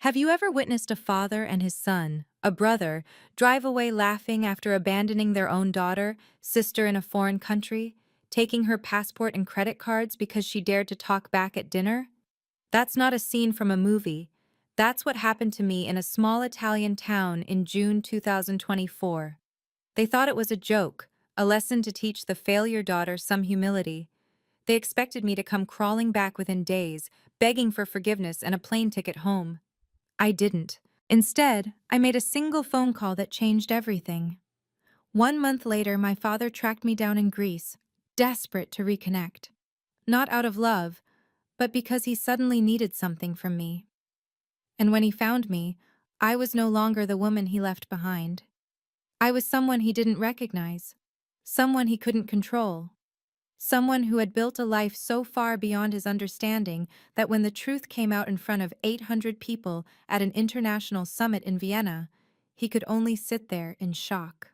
Have you ever witnessed a father and his son, a brother, drive away laughing after abandoning their own daughter, sister in a foreign country, taking her passport and credit cards because she dared to talk back at dinner? That's not a scene from a movie. That's what happened to me in a small Italian town in June 2024. They thought it was a joke, a lesson to teach the failure daughter some humility. They expected me to come crawling back within days, begging for forgiveness and a plane ticket home. I didn't. Instead, I made a single phone call that changed everything. 1 month later, my father tracked me down in Greece, desperate to reconnect. Not out of love, but because he suddenly needed something from me. And when he found me, I was no longer the woman he left behind. I was someone he didn't recognize, someone he couldn't control. Someone who had built a life so far beyond his understanding that when the truth came out in front of 800 people at an international summit in Vienna, he could only sit there in shock.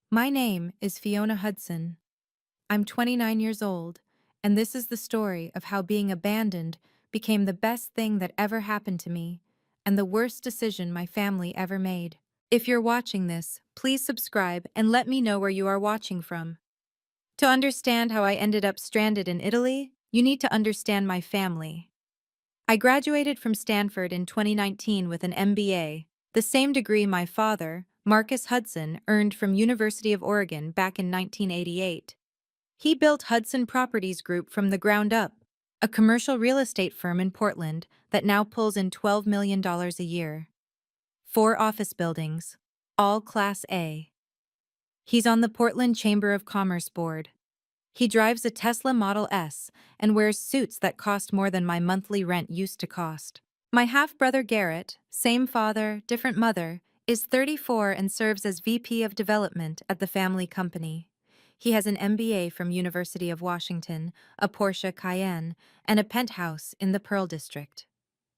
My name is Fiona Hudson. I'm 29 years old, and this is the story of how being abandoned became the best thing that ever happened to me and the worst decision my family ever made. If you're watching this, please subscribe and let me know where you are watching from. To understand how I ended up stranded in Italy, you need to understand my family. I graduated from Stanford in 2019 with an MBA, the same degree my father, Marcus Hudson, earned from University of Oregon back in 1988. He built Hudson Properties Group from the ground up, a commercial real estate firm in Portland that now pulls in $12 million a year. 4 office buildings, all Class A. He's on the Portland Chamber of Commerce board. He drives a Tesla Model S and wears suits that cost more than my monthly rent used to cost. My half-brother Garrett, same father, different mother, is 34 and serves as VP of Development at the family company. He has an MBA from University of Washington, a Porsche Cayenne, and a penthouse in the Pearl District.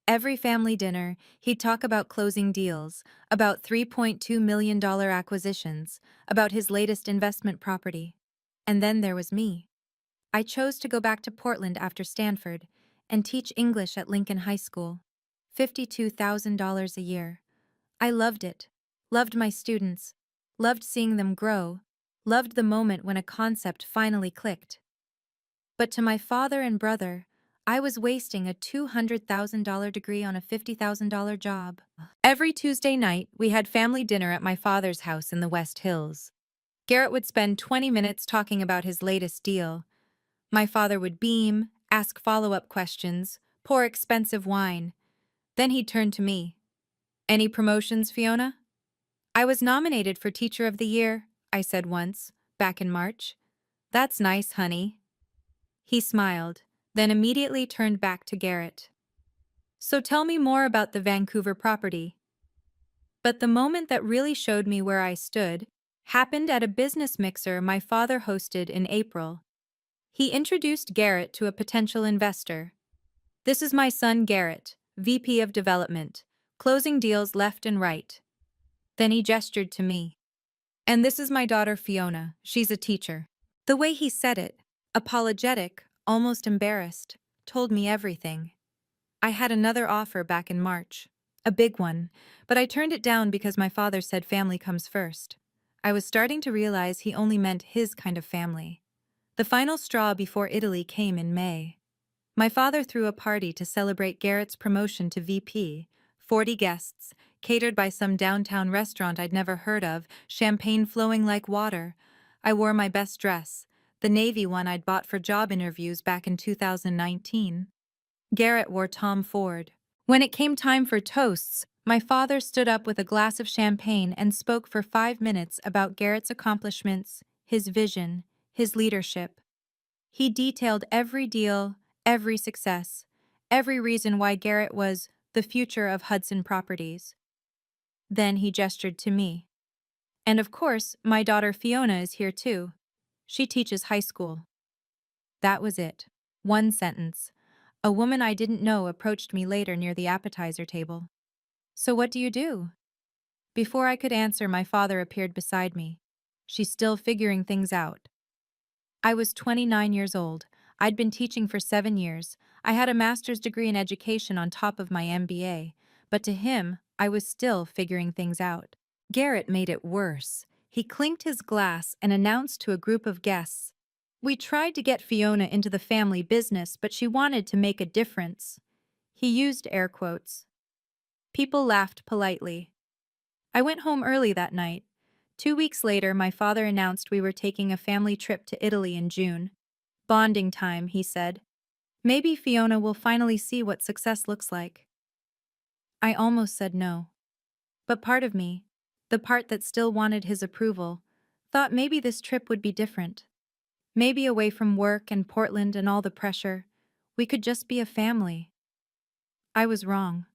Every family dinner, he'd talk about closing deals, about $3.2 million acquisitions, about his latest investment property. And then there was me. I chose to go back to Portland after Stanford and teach English at Lincoln High School. $52,000 a year. I loved it. Loved my students. Loved seeing them grow. Loved the moment when a concept finally clicked. But to my father and brother, I was wasting a $200,000 degree on a $50,000 job. Every Tuesday night, we had family dinner at my father's house in the West Hills. Garrett would spend 20 minutes talking about his latest deal. My father would beam, ask follow-up questions, pour expensive wine. Then he'd turn to me. "Any promotions, Fiona?" "I was nominated for Teacher of the Year," I said once, back in March. "That's nice, honey." He smiled, then immediately turned back to Garrett. "So tell me more about the Vancouver property." But the moment that really showed me where I stood happened at a business mixer my father hosted in April. He introduced Garrett to a potential investor. "This is my son Garrett, VP of Development, closing deals left and right." Then he gestured to me. "And this is my daughter Fiona, she's a teacher." The way he said it, apologetic, almost embarrassed, told me everything. I had another offer back in March, a big one, but I turned it down because my father said family comes first. I was starting to realize he only meant his kind of family. The final straw before Italy came in May. My father threw a party to celebrate Garrett's promotion to VP, 40 guests, catered by some downtown restaurant I'd never heard of, champagne flowing like water. I wore my best dress, the navy one I'd bought for job interviews back in 2019. Garrett wore Tom Ford. When it came time for toasts, my father stood up with a glass of champagne and spoke for 5 minutes about Garrett's accomplishments, his vision, his leadership. He detailed every deal, every success, every reason why Garrett was the future of Hudson Properties. Then he gestured to me. "And of course, my daughter Fiona is here too. She teaches high school." That was it. One sentence. A woman I didn't know approached me later near the appetizer table. "So what do you do?" Before I could answer, my father appeared beside me. "She's still figuring things out." I was 29 years old. I'd been teaching for 7 years. I had a master's degree in education on top of my MBA, but to him, I was still figuring things out. Garrett made it worse. He clinked his glass and announced to a group of guests, "We tried to get Fiona into the family business, but she wanted to make a difference." He used air quotes. People laughed politely. I went home early that night. 2 weeks later, my father announced we were taking a family trip to Italy in June. "Bonding time," he said. "Maybe Fiona will finally see what success looks like." I almost said no. But part of me, the part that still wanted his approval, thought maybe this trip would be different. Maybe away from work and Portland and all the pressure, we could just be a family. I was wrong.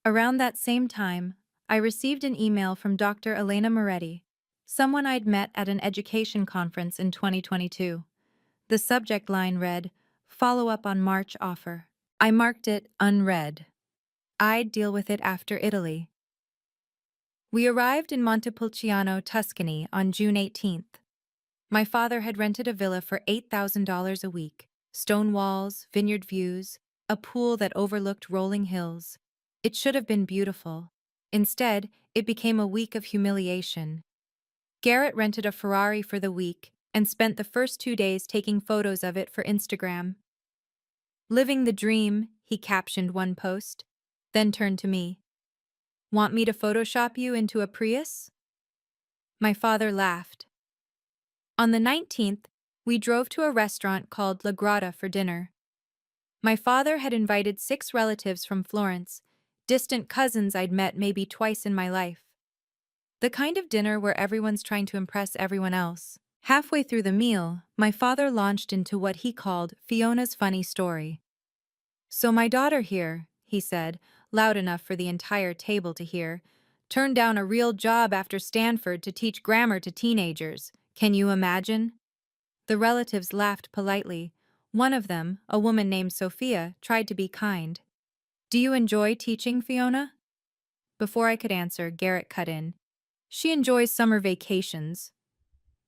Around that same time, I received an email from Dr. Elena Moretti, someone I'd met at an education conference in 2022. The subject line read, "Follow up on March offer." I marked it unread. I'd deal with it after Italy. We arrived in Montepulciano, Tuscany on June 18th. My father had rented a villa for $8,000 a week, stone walls, vineyard views, a pool that overlooked rolling hills. It should have been beautiful. Instead, it became a week of humiliation. Garrett rented a Ferrari for the week and spent the first 2 days taking photos of it for Instagram. "Living the dream," he captioned one post, then turned to me. "Want me to Photoshop you into a Prius?" My father laughed. On the 19th, we drove to a restaurant called La Grata for dinner. My father had invited 6 relatives from Florence, distant cousins I'd met maybe twice in my life. The kind of dinner where everyone's trying to impress everyone else. Halfway through the meal, my father launched into what he called Fiona's funny story. "So my daughter here," he said, loud enough for the entire table to hear, "turned down a real job after Stanford to teach grammar to teenagers. Can you imagine?" The relatives laughed politely. One of them, a woman named Sophia, tried to be kind. "Do you enjoy teaching, Fiona?" Before I could answer, Garrett cut in. "She enjoys summer vacations."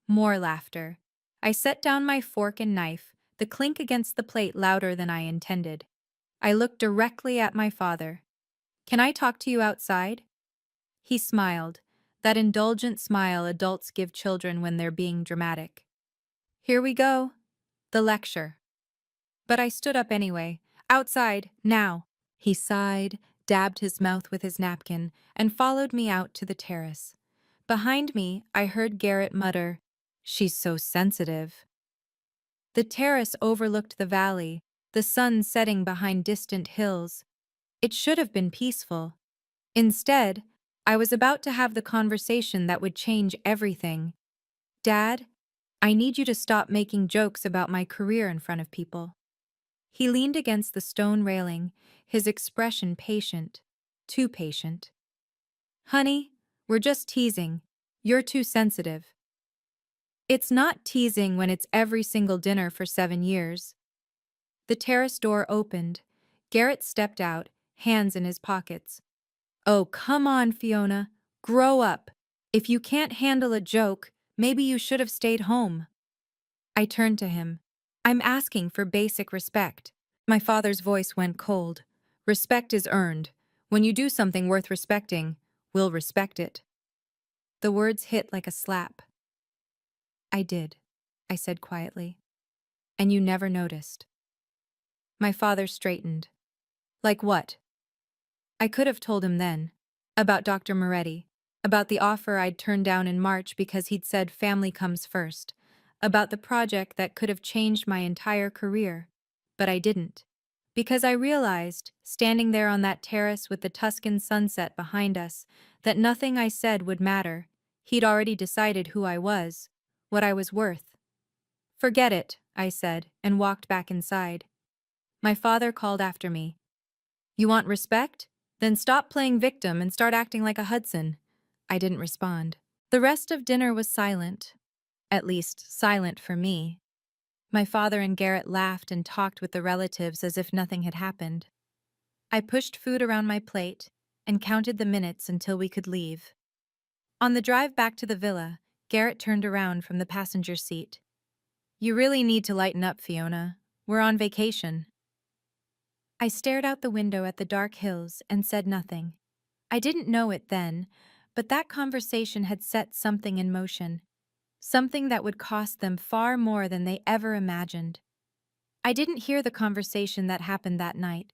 More laughter. I set down my fork and knife, the clink against the plate louder than I intended. I looked directly at my father. "Can I talk to you outside?" He smiled, that indulgent smile adults give children when they're being dramatic. "Here we go." The lecture. But I stood up anyway. "Outside, now." He sighed, dabbed his mouth with his napkin, and followed me out to the terrace. Behind me, I heard Garrett mutter, "She's so sensitive." The terrace overlooked the valley, the sun setting behind distant hills. It should have been peaceful. Instead, I was about to have the conversation that would change everything. "Dad, I need you to stop making jokes about my career in front of people." He leaned against the stone railing, his expression patient, too patient. "Honey, we're just teasing. You're too sensitive." It's not teasing when it's every single dinner for 7 years. The terrace door opened. Garrett stepped out, hands in his pockets. "Oh, come on, Fiona. Grow up. If you can't handle a joke, maybe you should have stayed home." I turned to him. "I'm asking for basic respect." My father's voice went cold. "Respect is earned. When you do something worth respecting, we'll respect it." The words hit like a slap. "I did," I said quietly. "And you never noticed." My father straightened. "Like what?" I could have told him then. About Dr. Moretti. About the offer I'd turned down in March because he'd said family comes first. About the project that could have changed my entire career. But I didn't. Because I realized, standing there on that terrace with the Tuscan sunset behind us, that nothing I said would matter. He'd already decided who I was, what I was worth. "Forget it," I said, and walked back inside. My father called after me. "You want respect? Then stop playing victim and start acting like a Hudson." I didn't respond. The rest of dinner was silent. At least, silent for me. My father and Garrett laughed and talked with the relatives as if nothing had happened. I pushed food around my plate and counted the minutes until we could leave. On the drive back to the villa, Garrett turned around from the passenger seat. "You really need to lighten up, Fiona. We're on vacation." I stared out the window at the dark hills and said nothing. I didn't know it then, but that conversation had set something in motion, something that would cost them far more than they ever imagined. I didn't hear the conversation that happened that night,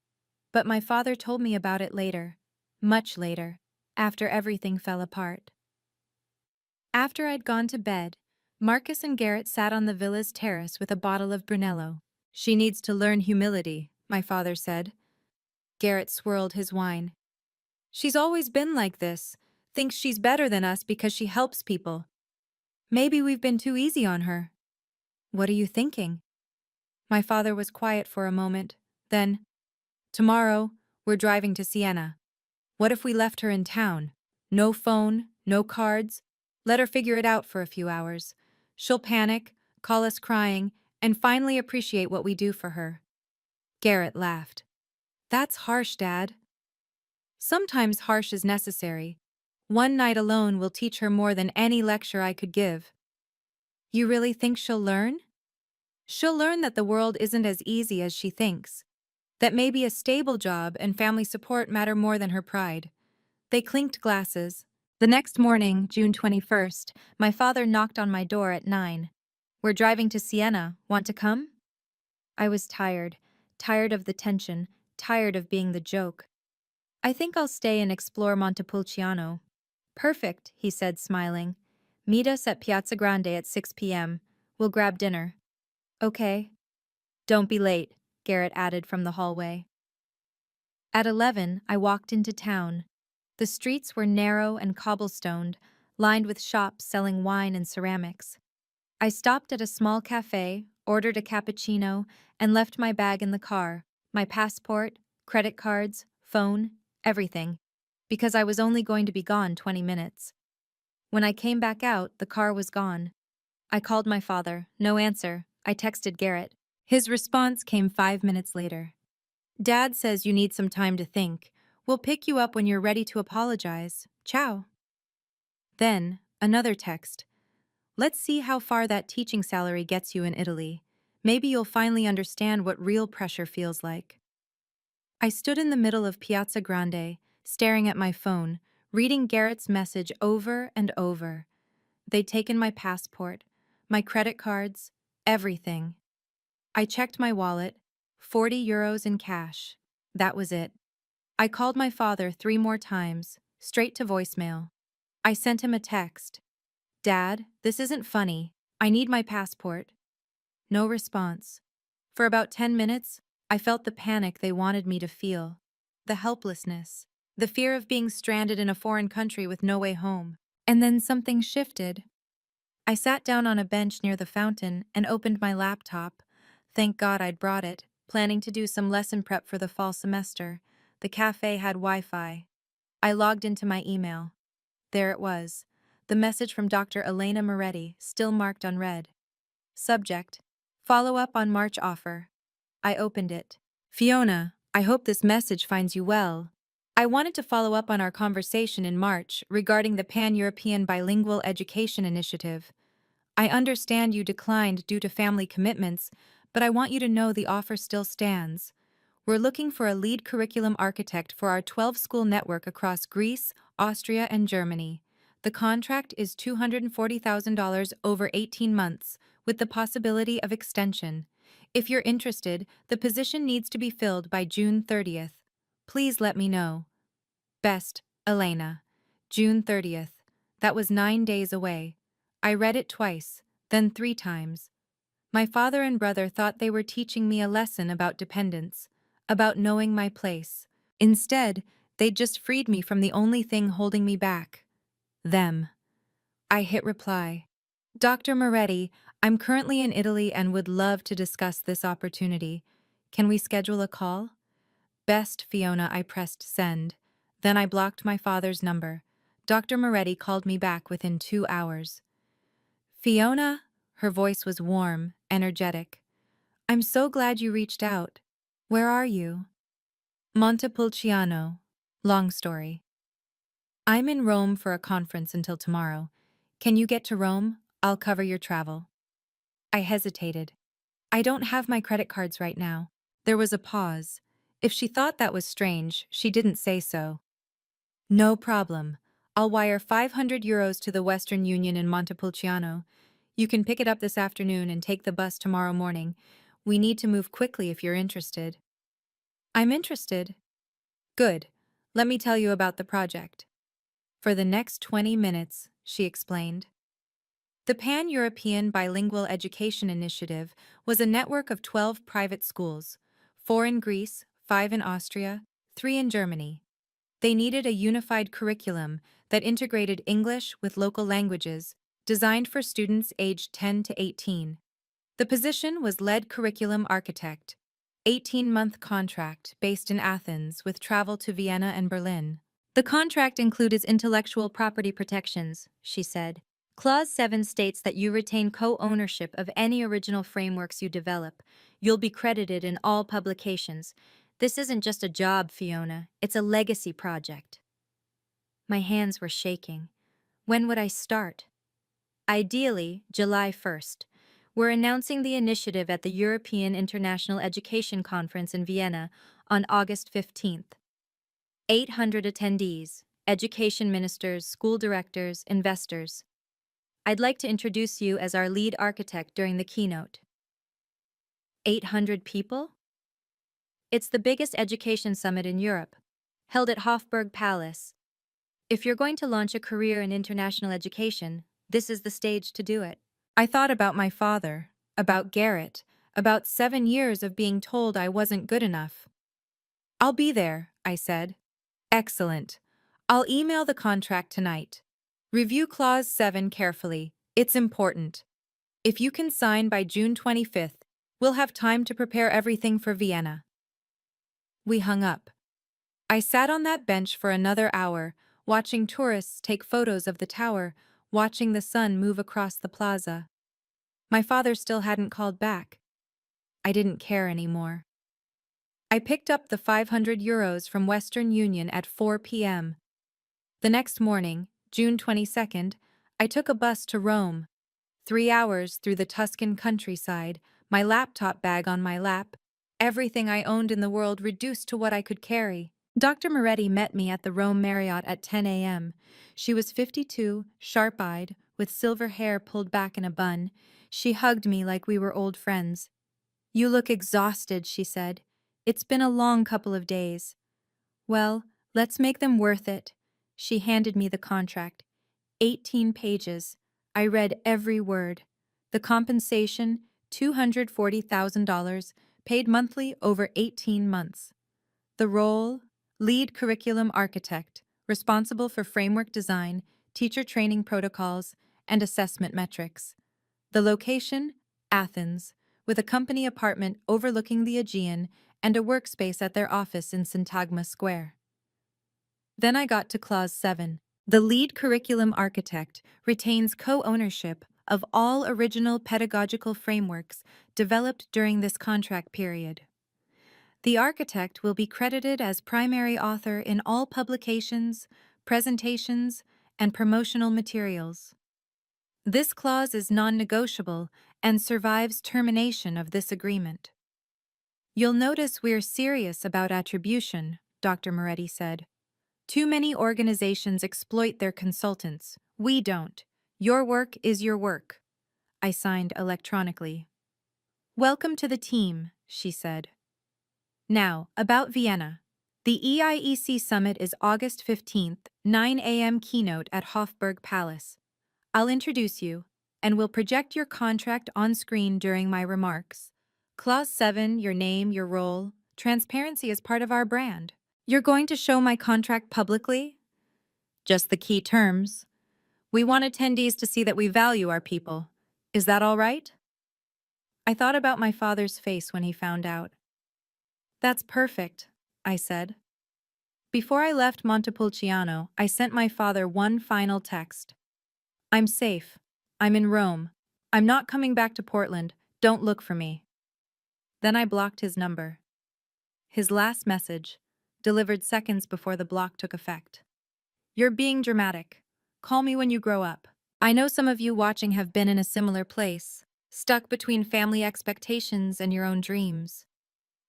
but my father told me about it later, much later, after everything fell apart. After I'd gone to bed, Marcus and Garrett sat on the villa's terrace with a bottle of Brunello. She needs to learn humility, my father said. Garrett swirled his wine. She's always been like this, thinks she's better than us because she helps people. Maybe we've been too easy on her. What are you thinking? My father was quiet for a moment. Then, tomorrow, we're driving to Siena. What if we left her in town? No phone, no cards. Let her figure it out for a few hours. She'll panic, call us crying, and finally appreciate what we do for her. Garrett laughed. That's harsh, Dad. Sometimes harsh is necessary. One night alone will teach her more than any lecture I could give. You really think she'll learn? She'll learn that the world isn't as easy as she thinks. That maybe a stable job and family support matter more than her pride. They clinked glasses. The next morning, June 21st, my father knocked on my door at 9. We're driving to Siena. Want to come? I was tired. Tired of the tension. Tired of being the joke. I think I'll stay and explore Montepulciano. Perfect, he said, smiling. Meet us at Piazza Grande at 6 p.m. We'll grab dinner. Okay. Don't be late, Garrett added from the hallway. At 11, I walked into town. The streets were narrow and cobblestoned, lined with shops selling wine and ceramics. I stopped at a small cafe, ordered a cappuccino, and left my bag in the car, my passport, credit cards, phone, everything, because I was only going to be gone 20 minutes. When I came back out, the car was gone. I called my father, no answer. I texted Garrett. His response came 5 minutes later. Dad says you need some time to think. We'll pick you up when you're ready to apologize. Ciao. Then, another text. Let's see how far that teaching salary gets you in Italy. Maybe you'll finally understand what real pressure feels like. I stood in the middle of Piazza Grande, staring at my phone, reading Garrett's message over and over. They'd taken my passport, my credit cards, everything. I checked my wallet, 40 euros in cash. That was it. I called my father 3 more times, straight to voicemail. I sent him a text. Dad, this isn't funny. I need my passport. No response. For about 10 minutes, I felt the panic they wanted me to feel. The helplessness. The fear of being stranded in a foreign country with no way home. And then something shifted. I sat down on a bench near the fountain and opened my laptop. Thank God I'd brought it, planning to do some lesson prep for the fall semester. The cafe had Wi-Fi. I logged into my email. There it was. The message from Dr. Elena Moretti, still marked unread. Subject: Follow up on March offer. I opened it. Fiona, I hope this message finds you well. I wanted to follow up on our conversation in March regarding the Pan-European Bilingual Education Initiative. I understand you declined due to family commitments, but I want you to know the offer still stands. We're looking for a lead curriculum architect for our 12-school network across Greece, Austria, and Germany. The contract is $240,000 over 18 months, with the possibility of extension. If you're interested, the position needs to be filled by June 30th. Please let me know. Best, Elena. June 30th. That was 9 days away. I read it twice, then 3 times. My father and brother thought they were teaching me a lesson about dependence, about knowing my place. Instead, they'd just freed me from the only thing holding me back. Them. I hit reply. Dr. Moretti, I'm currently in Italy and would love to discuss this opportunity. Can we schedule a call? Best, Fiona, I pressed send. Then I blocked my father's number. Dr. Moretti called me back within 2 hours. Fiona? Her voice was warm, energetic. I'm so glad you reached out. Where are you? Montepulciano. Long story. I'm in Rome for a conference until tomorrow. Can you get to Rome? I'll cover your travel. I hesitated. I don't have my credit cards right now. There was a pause. If she thought that was strange, she didn't say so. No problem. I'll wire €500 to the Western Union in Montepulciano. You can pick it up this afternoon and take the bus tomorrow morning. We need to move quickly if you're interested. I'm interested. Good. Let me tell you about the project. For the next 20 minutes, she explained. The Pan-European Bilingual Education Initiative was a network of 12 private schools, 4 in Greece, 5 in Austria, 3 in Germany. They needed a unified curriculum that integrated English with local languages, designed for students aged 10 to 18. The position was lead curriculum architect, 18-month contract based in Athens with travel to Vienna and Berlin. The contract included intellectual property protections, she said. Clause 7 states that you retain co-ownership of any original frameworks you develop. You'll be credited in all publications. This isn't just a job, Fiona. It's a legacy project. My hands were shaking. When would I start? Ideally, July 1st. We're announcing the initiative at the European International Education Conference in Vienna on August 15th. 800 attendees, education ministers, school directors, investors. I'd like to introduce you as our lead architect during the keynote. 800 people? It's the biggest education summit in Europe, held at Hofburg Palace. If you're going to launch a career in international education, this is the stage to do it. I thought about my father, about Garrett, about 7 years of being told I wasn't good enough. I'll be there, I said. Excellent. I'll email the contract tonight. Review Clause 7 carefully. It's important. If you can sign by June 25th, we'll have time to prepare everything for Vienna. We hung up. I sat on that bench for another hour, watching tourists take photos of the tower, watching the sun move across the plaza. My father still hadn't called back. I didn't care anymore. I picked up the €500 from Western Union at 4 p.m. The next morning, June 22nd, I took a bus to Rome. 3 hours through the Tuscan countryside, my laptop bag on my lap, everything I owned in the world reduced to what I could carry. Dr. Moretti met me at the Rome Marriott at 10 a.m. She was 52, sharp-eyed, with silver hair pulled back in a bun. She hugged me like we were old friends. "You look exhausted," she said. "It's been a long couple of days." "Well, let's make them worth it." She handed me the contract. 18 pages. I read every word. The compensation, $240,000, paid monthly over 18 months. The role, lead curriculum architect, responsible for framework design, teacher training protocols, and assessment metrics. The location, Athens, with a company apartment overlooking the Aegean and a workspace at their office in Syntagma Square. Then I got to Clause 7. The lead curriculum architect retains co-ownership of all original pedagogical frameworks developed during this contract period. The architect will be credited as primary author in all publications, presentations, and promotional materials. This clause is non-negotiable and survives termination of this agreement. "You'll notice we're serious about attribution," Dr. Moretti said. "Too many organizations exploit their consultants. We don't. Your work is your work." I signed electronically. "Welcome to the team," she said. Now, about Vienna. The EIEC Summit is August 15th, 9 a.m. keynote at Hofburg Palace. I'll introduce you, and we'll project your contract on screen during my remarks. Clause 7, your name, your role. Transparency is part of our brand. You're going to show my contract publicly? Just the key terms. We want attendees to see that we value our people. Is that all right? I thought about my father's face when he found out. "That's perfect," I said. Before I left Montepulciano, I sent my father one final text. "I'm safe. I'm in Rome. I'm not coming back to Portland. Don't look for me." Then I blocked his number. His last message, delivered seconds before the block took effect. "You're being dramatic. Call me when you grow up." I know some of you watching have been in a similar place, stuck between family expectations and your own dreams.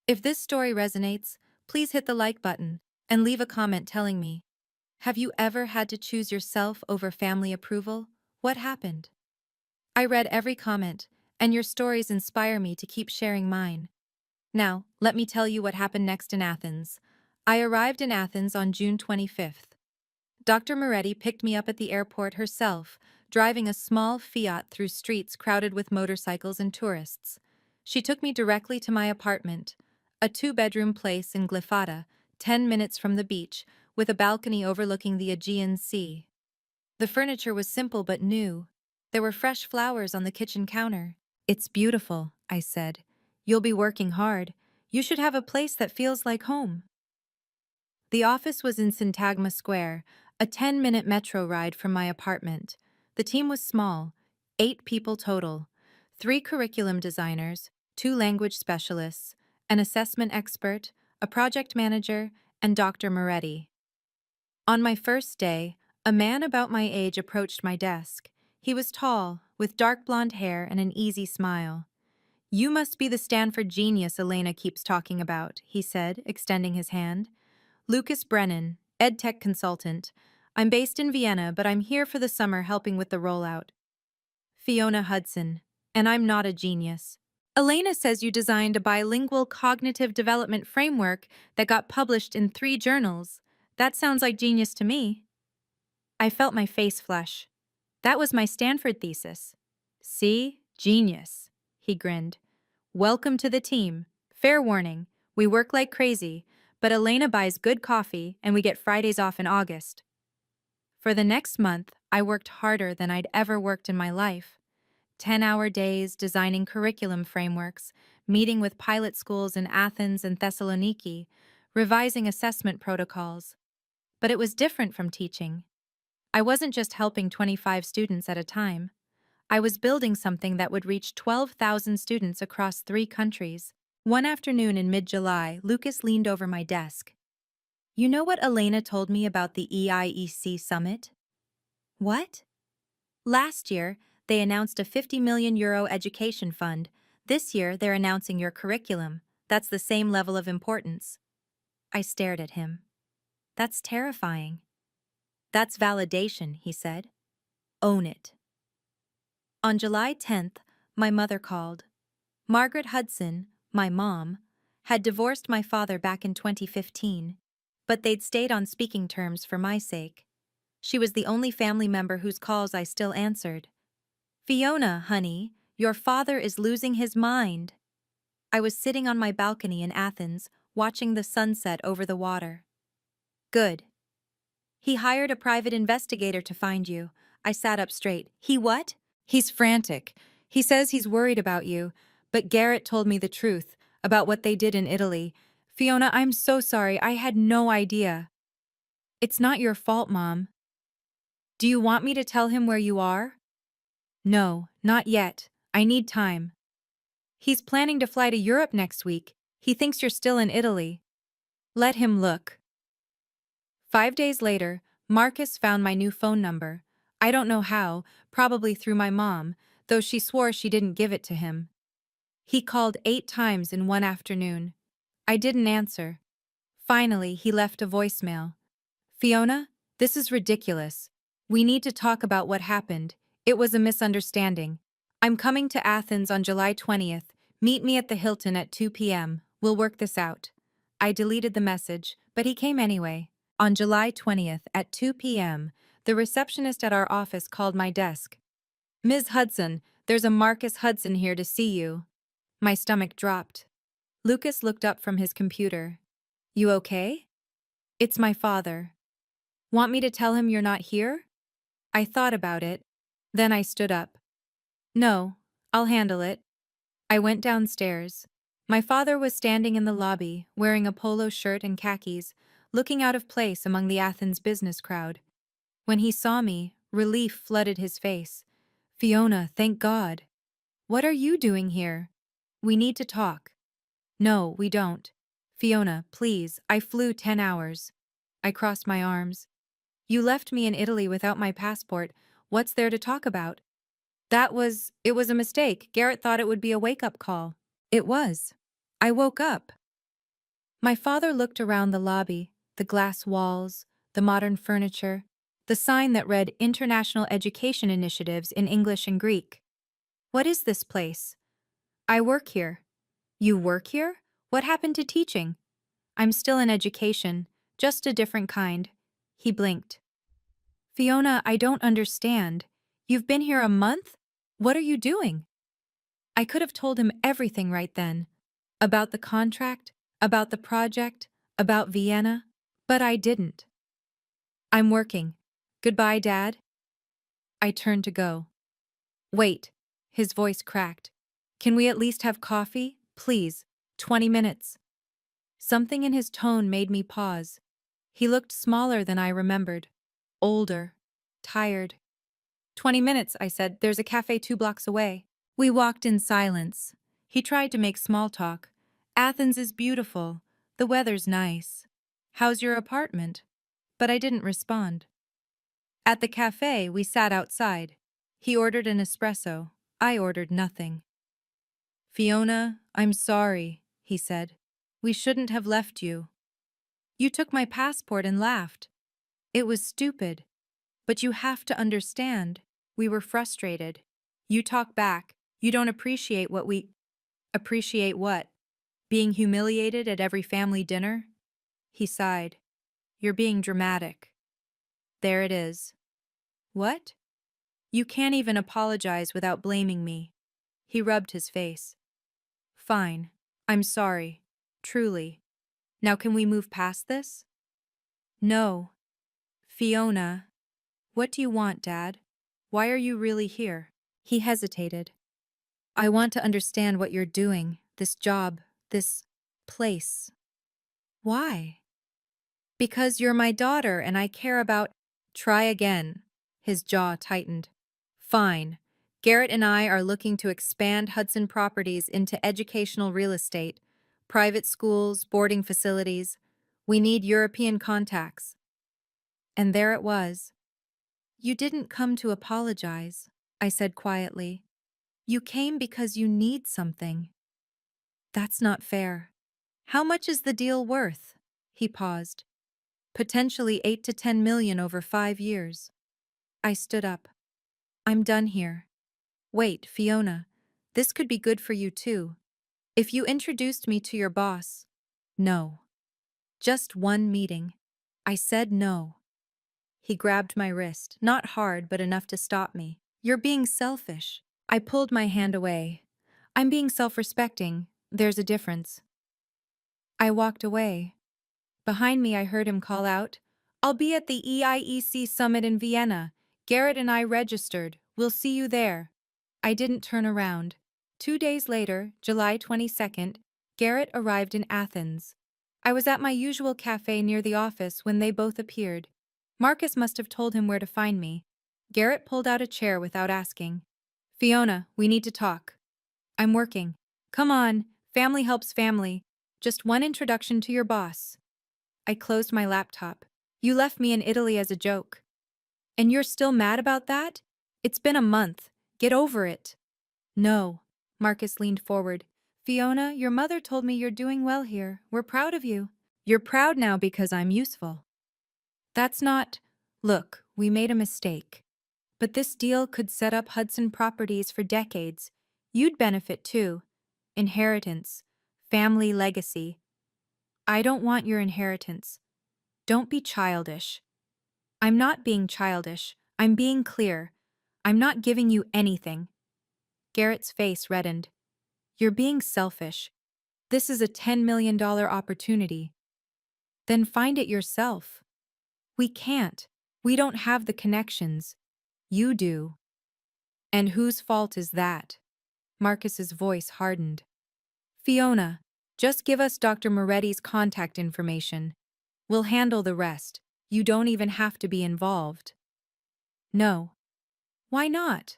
If this story resonates, Please hit the like button and leave a comment telling me, have you ever had to choose yourself over family approval? What happened? I read every comment, and your stories inspire me to keep sharing mine. Now, let me tell you what happened next in Athens. I arrived in Athens on June 25th. Dr. Moretti picked me up at the airport herself, driving a small Fiat through streets crowded with motorcycles and tourists. She took me directly to my apartment, a two-bedroom place in Glyfada, 10 minutes from the beach, with a balcony overlooking the Aegean Sea. The furniture was simple but new. There were fresh flowers on the kitchen counter. It's beautiful, I said. You'll be working hard. You should have a place that feels like home. The office was in Syntagma Square, a 10-minute metro ride from my apartment. The team was small, 8 people total, 3 curriculum designers, 2 language specialists, an assessment expert, a project manager, and Dr. Moretti. On my first day, a man about my age approached my desk. He was tall, with dark blonde hair and an easy smile. "You must be the Stanford genius Elena keeps talking about," he said, extending his hand. "Lucas Brennan, EdTech consultant. I'm based in Vienna, but I'm here for the summer helping with the rollout." "Fiona Hudson. And I'm not a genius. Elena says you designed a bilingual cognitive development framework that got published in 3 journals. That sounds like genius to me." I felt my face flush. That was my Stanford thesis. "See? Genius." He grinned. "Welcome to the team. Fair warning, we work like crazy, but Elena buys good coffee and we get Fridays off in August." For the next month, I worked harder than I'd ever worked in my life. 10-hour days designing curriculum frameworks, meeting with pilot schools in Athens and Thessaloniki, revising assessment protocols. But it was different from teaching. I wasn't just helping 25 students at a time. I was building something that would reach 12,000 students across 3 countries. One afternoon in mid-July, Lucas leaned over my desk. "You know what Elena told me about the EIEC summit?" "What?" "Last year, they announced a €50 million education fund. This year, they're announcing your curriculum. That's the same level of importance." I stared at him. "That's terrifying." "That's validation," he said. "Own it." On July 10th, my mother called. Margaret Hudson, my mom, had divorced my father back in 2015, but they'd stayed on speaking terms for my sake. She was the only family member whose calls I still answered. "Fiona, honey, your father is losing his mind." I was sitting on my balcony in Athens, watching the sunset over the water. "Good. He hired a private investigator to find you." I sat up straight. "He what?" "He's frantic. He says he's worried about you, but Garrett told me the truth about what they did in Italy. Fiona, I'm so sorry. I had no idea." "It's not your fault, Mom." "Do you want me to tell him where you are?" "No, not yet. I need time." "He's planning to fly to Europe next week. He thinks you're still in Italy." "Let him look." 5 days later, Marcus found my new phone number. I don't know how, probably through my mom, though she swore she didn't give it to him. He called 8 times in one afternoon. I didn't answer. Finally, he left a voicemail. "Fiona, this is ridiculous. We need to talk about what happened. It was a misunderstanding. I'm coming to Athens on July 20th. Meet me at the Hilton at 2 p.m. We'll work this out." I deleted the message, but he came anyway. On July 20th at 2 p.m., the receptionist at our office called my desk. "Ms. Hudson, there's a Marcus Hudson here to see you." My stomach dropped. Lucas looked up from his computer. "You okay?" "It's my father." "Want me to tell him you're not here?" I thought about it. Then I stood up. "No, I'll handle it." I went downstairs. My father was standing in the lobby, wearing a polo shirt and khakis, looking out of place among the Athens business crowd. When he saw me, relief flooded his face. "Fiona, thank God." "What are you doing here?" "We need to talk." "No, we don't." "Fiona, please, I flew 10 hours. I crossed my arms. "You left me in Italy without my passport. What's there to talk about?" It was a mistake. Garrett thought it would be a wake-up call." "It was. I woke up." My father looked around the lobby, the glass walls, the modern furniture, the sign that read International Education Initiatives in English and Greek. What is this place? I work here. You work here? What happened to teaching? I'm still in education, just a different kind. He blinked. Fiona, I don't understand. You've been here a month? What are you doing? I could have told him everything right then. About the contract, about the project, about Vienna, but I didn't. I'm working. Goodbye, Dad. I turned to go. Wait. His voice cracked. Can we at least have coffee? Please. 20 minutes. Something in his tone made me pause. He looked smaller than I remembered. Older. Tired. 20 minutes, I said. There's a cafe 2 blocks away. We walked in silence. He tried to make small talk. Athens is beautiful. The weather's nice. How's your apartment? But I didn't respond. At the cafe, we sat outside. He ordered an espresso. I ordered nothing. Fiona, I'm sorry, he said. We shouldn't have left you. You took my passport and laughed. It was stupid. But you have to understand. We were frustrated. You talk back. You don't appreciate what we... Appreciate what? Being humiliated at every family dinner? He sighed. You're being dramatic. There it is. What? You can't even apologize without blaming me. He rubbed his face. Fine. I'm sorry. Truly. Now can we move past this? No. Fiona. What do you want, Dad? Why are you really here? He hesitated. I want to understand what you're doing, this job, this place. Why? Because you're my daughter and I care about... Try again. His jaw tightened. Fine. Garrett and I are looking to expand Hudson Properties into educational real estate, private schools, boarding facilities. We need European contacts. And there it was. You didn't come to apologize, I said quietly. You came because you need something. That's not fair. How much is the deal worth? He paused. Potentially 8 to 10 million over 5 years. I stood up. I'm done here. Wait, Fiona. This could be good for you too. If you introduced me to your boss. No. Just one meeting. I said no. He grabbed my wrist, not hard but enough to stop me. You're being selfish. I pulled my hand away. I'm being self-respecting. There's a difference. I walked away. Behind me I heard him call out, I'll be at the EIEC summit in Vienna. Garrett and I registered. We'll see you there. I didn't turn around. 2 days later, July 22nd, Garrett arrived in Athens. I was at my usual cafe near the office when they both appeared. Marcus must have told him where to find me. Garrett pulled out a chair without asking. Fiona, we need to talk. I'm working. Come on, family helps family. Just one introduction to your boss. I closed my laptop. You left me in Italy as a joke. And you're still mad about that? It's been a month. Get over it. No. Marcus leaned forward. Fiona, your mother told me you're doing well here. We're proud of you. You're proud now because I'm useful. That's not... Look, we made a mistake. But this deal could set up Hudson Properties for decades. You'd benefit too. Inheritance. Family legacy. I don't want your inheritance. Don't be childish. I'm not being childish. I'm being clear. I'm not giving you anything. Garrett's face reddened. You're being selfish. This is a $10 million opportunity. Then find it yourself. We can't. We don't have the connections. You do. And whose fault is that? Marcus's voice hardened. Fiona, just give us Dr. Moretti's contact information. We'll handle the rest. You don't even have to be involved. No. Why not?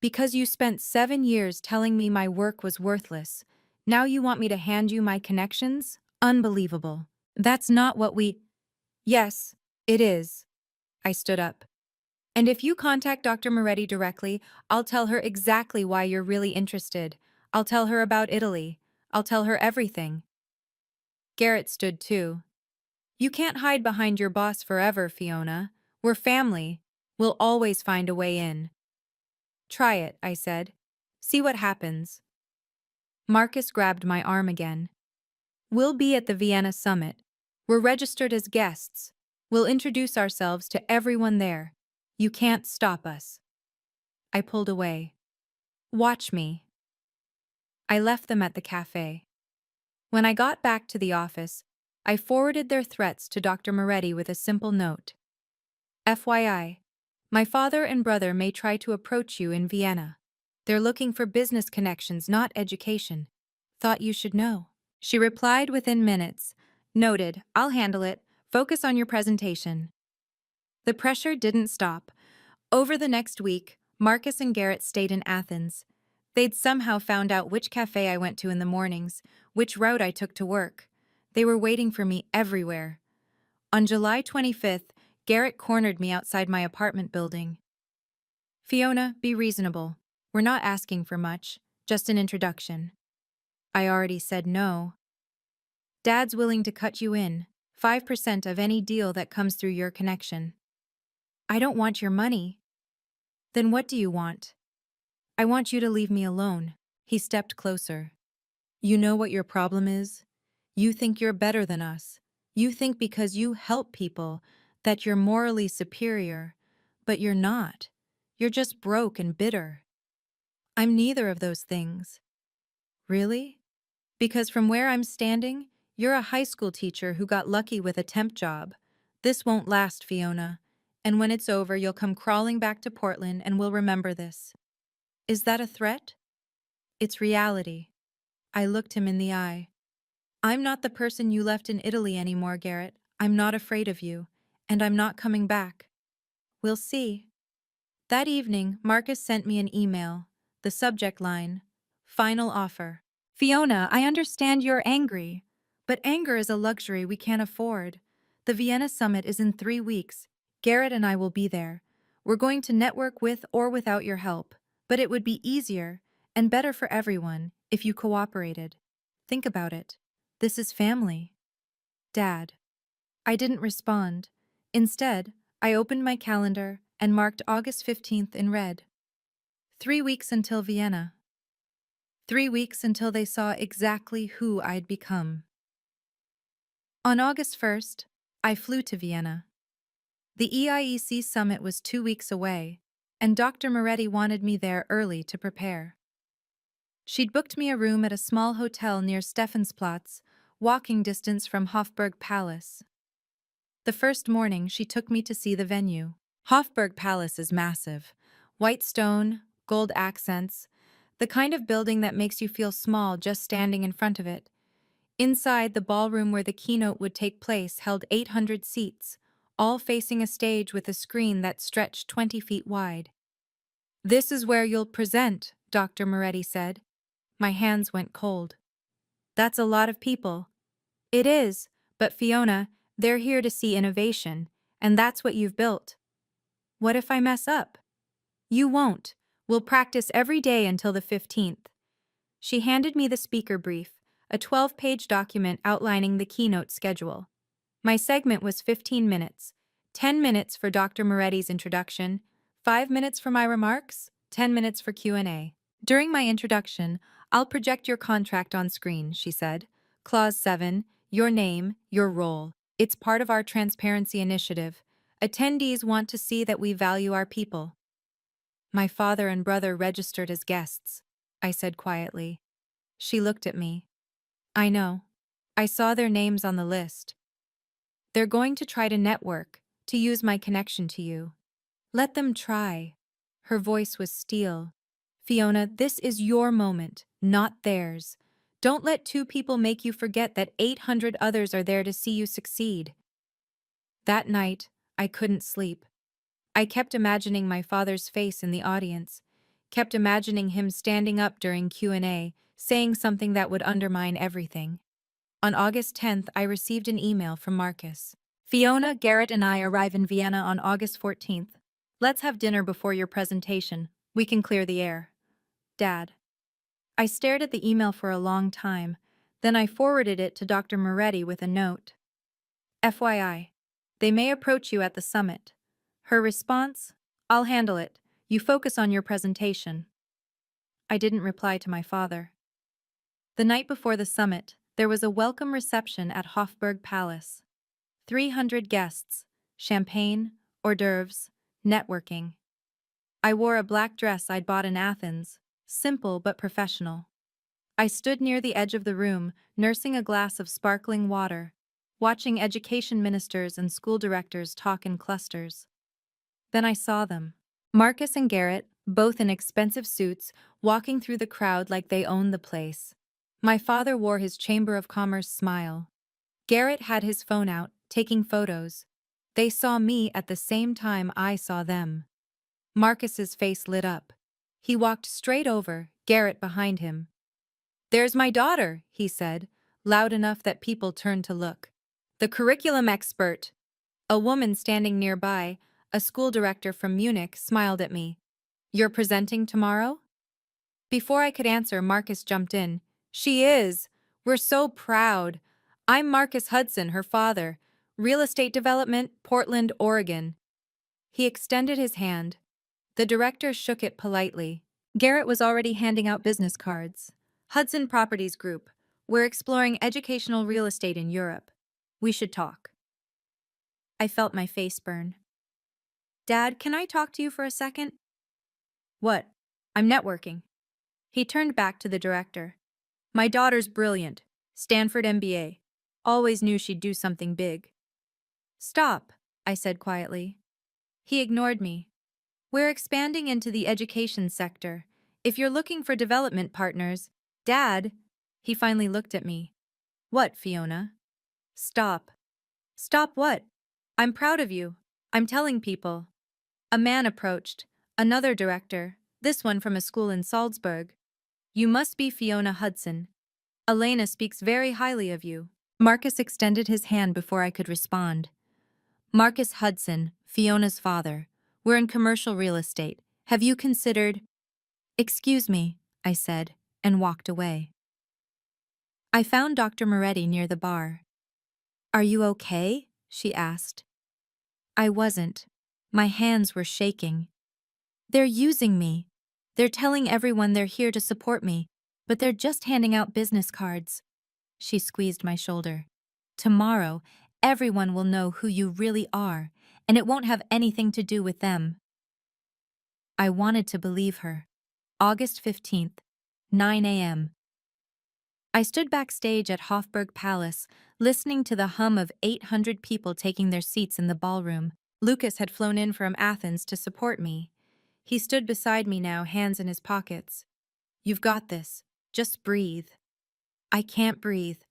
Because you spent 7 years telling me my work was worthless. Now you want me to hand you my connections? Unbelievable. That's not what we... Yes, it is. I stood up. And if you contact Dr. Moretti directly, I'll tell her exactly why you're really interested. I'll tell her about Italy. I'll tell her everything. Garrett stood too. You can't hide behind your boss forever, Fiona. We're family. We'll always find a way in. Try it, I said. See what happens. Marcus grabbed my arm again. We'll be at the Vienna summit. We're registered as guests. We'll introduce ourselves to everyone there. You can't stop us. I pulled away. Watch me. I left them at the cafe. When I got back to the office, I forwarded their threats to Dr. Moretti with a simple note. FYI, my father and brother may try to approach you in Vienna. They're looking for business connections, not education. Thought you should know. She replied within minutes. Noted, I'll handle it. Focus on your presentation. The pressure didn't stop. Over the next week, Marcus and Garrett stayed in Athens. They'd somehow found out which cafe I went to in the mornings, which route I took to work. They were waiting for me everywhere. On July 25th, Garrett cornered me outside my apartment building. Fiona, be reasonable. We're not asking for much, just an introduction. I already said no. Dad's willing to cut you in, 5% of any deal that comes through your connection. I don't want your money. Then what do you want? I want you to leave me alone. He stepped closer. You know what your problem is? You think you're better than us. You think because you help people that you're morally superior, but you're not. You're just broke and bitter. I'm neither of those things. Really? Because from where I'm standing, you're a high school teacher who got lucky with a temp job. This won't last, Fiona. And when it's over, you'll come crawling back to Portland and we'll remember this. Is that a threat? It's reality. I looked him in the eye. I'm not the person you left in Italy anymore, Garrett. I'm not afraid of you, and I'm not coming back. We'll see. That evening, Marcus sent me an email. The subject line, final offer. Fiona, I understand you're angry, but anger is a luxury we can't afford. The Vienna summit is in 3 weeks. Garrett and I will be there. We're going to network with or without your help, but it would be easier and better for everyone if you cooperated. Think about it. This is family. Dad. I didn't respond. Instead, I opened my calendar and marked August 15th in red. 3 weeks until Vienna. 3 weeks until they saw exactly who I'd become. On August 1st, I flew to Vienna. The EIEC summit was 2 weeks away, and Dr. Moretti wanted me there early to prepare. She'd booked me a room at a small hotel near Stephansplatz, walking distance from Hofburg Palace. The first morning, she took me to see the venue. Hofburg Palace is massive. White stone, gold accents, the kind of building that makes you feel small just standing in front of it. Inside, the ballroom where the keynote would take place held 800 seats, all facing a stage with a screen that stretched 20 feet wide. This is where you'll present, Dr. Moretti said. My hands went cold. That's a lot of people. It is, but Fiona, they're here to see innovation, and that's what you've built. What if I mess up? You won't. We'll practice every day until the 15th. She handed me the speaker brief, a 12-page document outlining the keynote schedule. My segment was 15 minutes, 10 minutes for Dr. Moretti's introduction, 5 minutes for my remarks, 10 minutes for Q&A. During my introduction, I'll project your contract on screen, she said. Clause 7, your name, your role. It's part of our transparency initiative. Attendees want to see that we value our people. My father and brother registered as guests, I said quietly. She looked at me. I know. I saw their names on the list. They're going to try to network, to use my connection to you. Let them try. Her voice was steel. Fiona, this is your moment, not theirs. Don't let 2 people make you forget that 800 others are there to see you succeed. That night, I couldn't sleep. I kept imagining my father's face in the audience, kept imagining him standing up during Q&A, saying something that would undermine everything. On August 10th, I received an email from Marcus. Fiona, Garrett, and I arrive in Vienna on August 14th. Let's have dinner before your presentation. We can clear the air. Dad. I stared at the email for a long time, Then I forwarded it to Dr. Moretti with a note. FYI, they may approach you at the summit. Her response, I'll handle it. You focus on your presentation. I didn't reply to my father. The night before the summit, there was a welcome reception at Hofburg Palace. 300 guests, champagne, hors d'oeuvres, networking. I wore a black dress I'd bought in Athens, simple but professional. I stood near the edge of the room, nursing a glass of sparkling water, watching education ministers and school directors talk in clusters. Then I saw them. Marcus and Garrett, both in expensive suits, walking through the crowd like they owned the place. My father wore his Chamber of Commerce smile. Garrett had his phone out, taking photos. They saw me at the same time I saw them. Marcus's face lit up. He walked straight over, Garrett behind him. "There's my daughter," he said, loud enough that people turned to look. "The curriculum expert." A woman standing nearby, a school director from Munich, smiled at me. "You're presenting tomorrow?" Before I could answer, Marcus jumped in. "She is. We're so proud. I'm Marcus Hudson, her father. Real estate development, Portland, Oregon." He extended his hand. The director shook it politely. Garrett was already handing out business cards. "Hudson Properties Group. We're exploring educational real estate in Europe. We should talk." I felt my face burn. "Dad, can I talk to you for a second?" "What?" "I'm networking." He turned back to the director. "My daughter's brilliant. Stanford MBA. Always knew she'd do something big." "Stop," I said quietly. He ignored me. "We're expanding into the education sector. If you're looking for development partners, Dad." He finally looked at me. "What, Fiona?" "Stop." "Stop what?" "I'm proud of you. I'm telling people." A man approached, another director, this one from a school in Salzburg. "You must be Fiona Hudson. Elena speaks very highly of you." Marcus extended his hand before I could respond. "Marcus Hudson, Fiona's father. We're in commercial real estate. Have you considered—" "Excuse me," I said, and walked away. I found Dr. Moretti near the bar. "Are you okay?" she asked. I wasn't. My hands were shaking. "They're using me. They're telling everyone they're here to support me, but they're just handing out business cards." She squeezed my shoulder. "Tomorrow, everyone will know who you really are, and it won't have anything to do with them." I wanted to believe her. August 15th, 9 a.m. I stood backstage at Hofburg Palace, listening to the hum of 800 people taking their seats in the ballroom. Lucas had flown in from Athens to support me. He stood beside me now, hands in his pockets. "You've got this. Just breathe." "I can't breathe."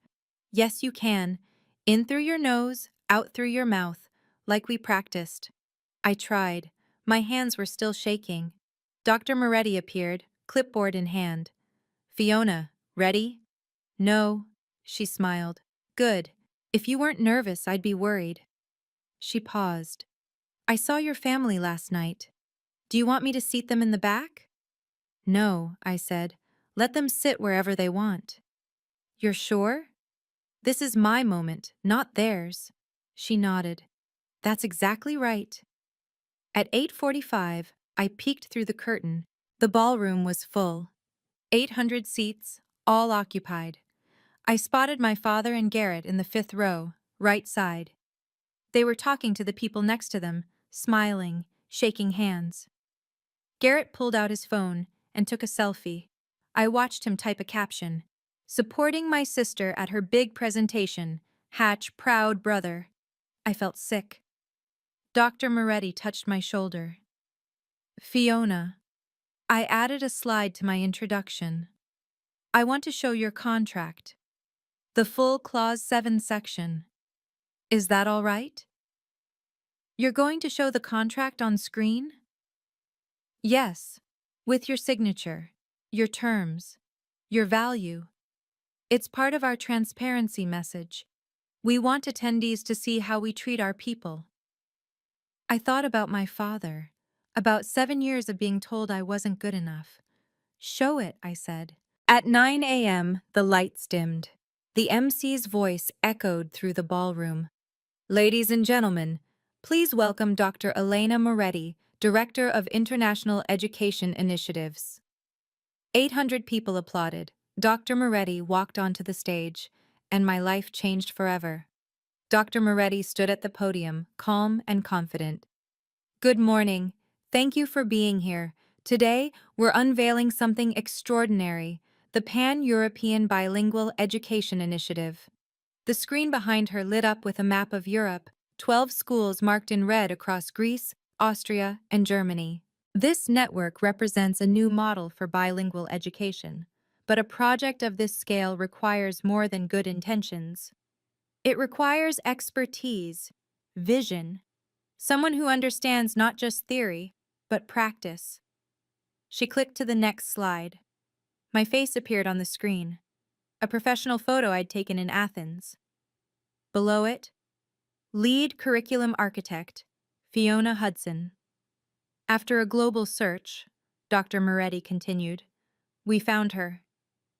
"Yes, you can. In through your nose, out through your mouth, like we practiced." I tried. My hands were still shaking. Dr. Moretti appeared, clipboard in hand. "Fiona, ready?" "No," she smiled. "Good. If you weren't nervous, I'd be worried." She paused. "I saw your family last night. Do you want me to seat them in the back?" "No," I said. "Let them sit wherever they want." "You're sure?" "This is my moment, not theirs." She nodded. "That's exactly right." At 8:45, I peeked through the curtain. The ballroom was full. 800 seats, all occupied. I spotted my father and Garrett in the fifth row, right side. They were talking to the people next to them, smiling, shaking hands. Garrett pulled out his phone and took a selfie. I watched him type a caption. "Supporting my sister at her big presentation. Hatch, proud brother." I felt sick. Dr. Moretti touched my shoulder. "Fiona." I added a slide to my introduction. "I want to show your contract. The full Clause 7 section. Is that all right?" "You're going to show the contract on screen?" "Yes. With your signature, your terms, your value. It's part of our transparency message. We want attendees to see how we treat our people." I thought about my father, about 7 years of being told I wasn't good enough. "Show it," I said. At 9 a.m., the lights dimmed. The MC's voice echoed through the ballroom. Ladies and gentlemen, please welcome Dr. Elena Moretti, Director of International Education Initiatives. 800 people applauded. Dr. Moretti walked onto the stage, and my life changed forever. Dr. Moretti stood at the podium, calm and confident. Good morning. Thank you for being here. Today, we're unveiling something extraordinary, the Pan-European Bilingual Education Initiative. The screen behind her lit up with a map of Europe, 12 schools marked in red across Greece, Austria, and Germany. This network represents a new model for bilingual education, but a project of this scale requires more than good intentions. It requires expertise, vision, someone who understands not just theory, but practice. She clicked to the next slide. My face appeared on the screen, a professional photo I'd taken in Athens. Below it, Lead Curriculum Architect, Fiona Hudson. After a global search, Dr. Moretti continued, we found her.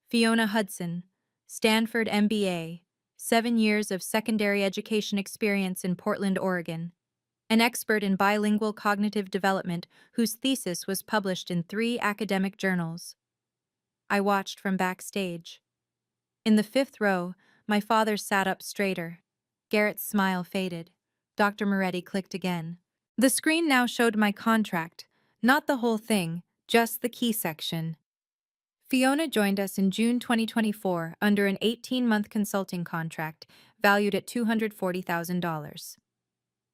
Fiona Hudson, Stanford MBA, 7 years of secondary education experience in Portland, Oregon. An expert in bilingual cognitive development whose thesis was published in 3 academic journals. I watched from backstage. In the 5th row, my father sat up straighter. Garrett's smile faded. Dr. Moretti clicked again. The screen now showed my contract, not the whole thing, just the key section. Fiona joined us in June 2024 under an 18-month consulting contract valued at $240,000.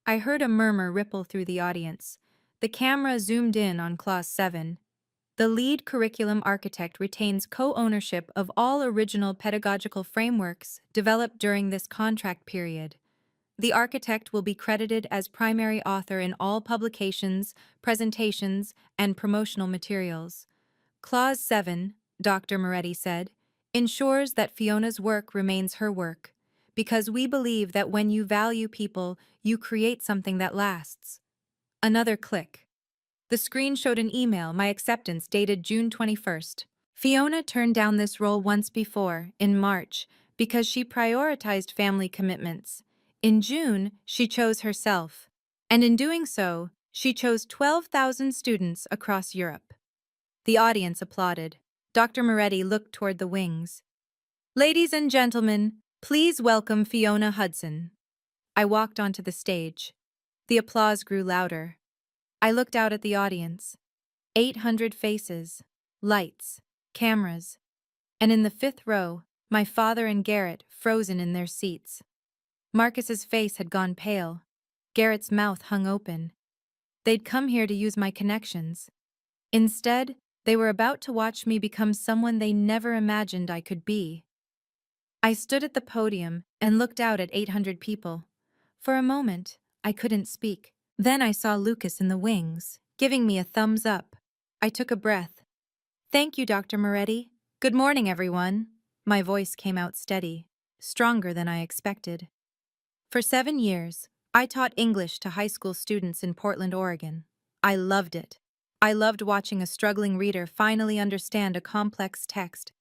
I heard a murmur ripple through the audience. The camera zoomed in on Clause 7. The lead curriculum architect retains co-ownership of all original pedagogical frameworks developed during this contract period. The architect will be credited as primary author in all publications, presentations, and promotional materials. Clause 7, Dr. Moretti said, ensures that Fiona's work remains her work, because we believe that when you value people, you create something that lasts. Another click. The screen showed an email, my acceptance, dated June 21st. Fiona turned down this role once before, in March, because she prioritized family commitments. In June, she chose herself. And in doing so, she chose 12,000 students across Europe. The audience applauded. Dr. Moretti looked toward the wings. Ladies and gentlemen, please welcome Fiona Hudson. I walked onto the stage. The applause grew louder. I looked out at the audience. 800 faces, lights, cameras. And in the 5th row, my father and Garrett frozen in their seats. Marcus's face had gone pale. Garrett's mouth hung open. They'd come here to use my connections. Instead, they were about to watch me become someone they never imagined I could be. I stood at the podium and looked out at 800 people. For a moment, I couldn't speak. Then I saw Lucas in the wings, giving me a thumbs up. I took a breath. Thank you, Dr. Moretti. Good morning, everyone. My voice came out steady, stronger than I expected. For 7 years, I taught English to high school students in Portland, Oregon. I loved it. I loved watching a struggling reader finally understand a complex text.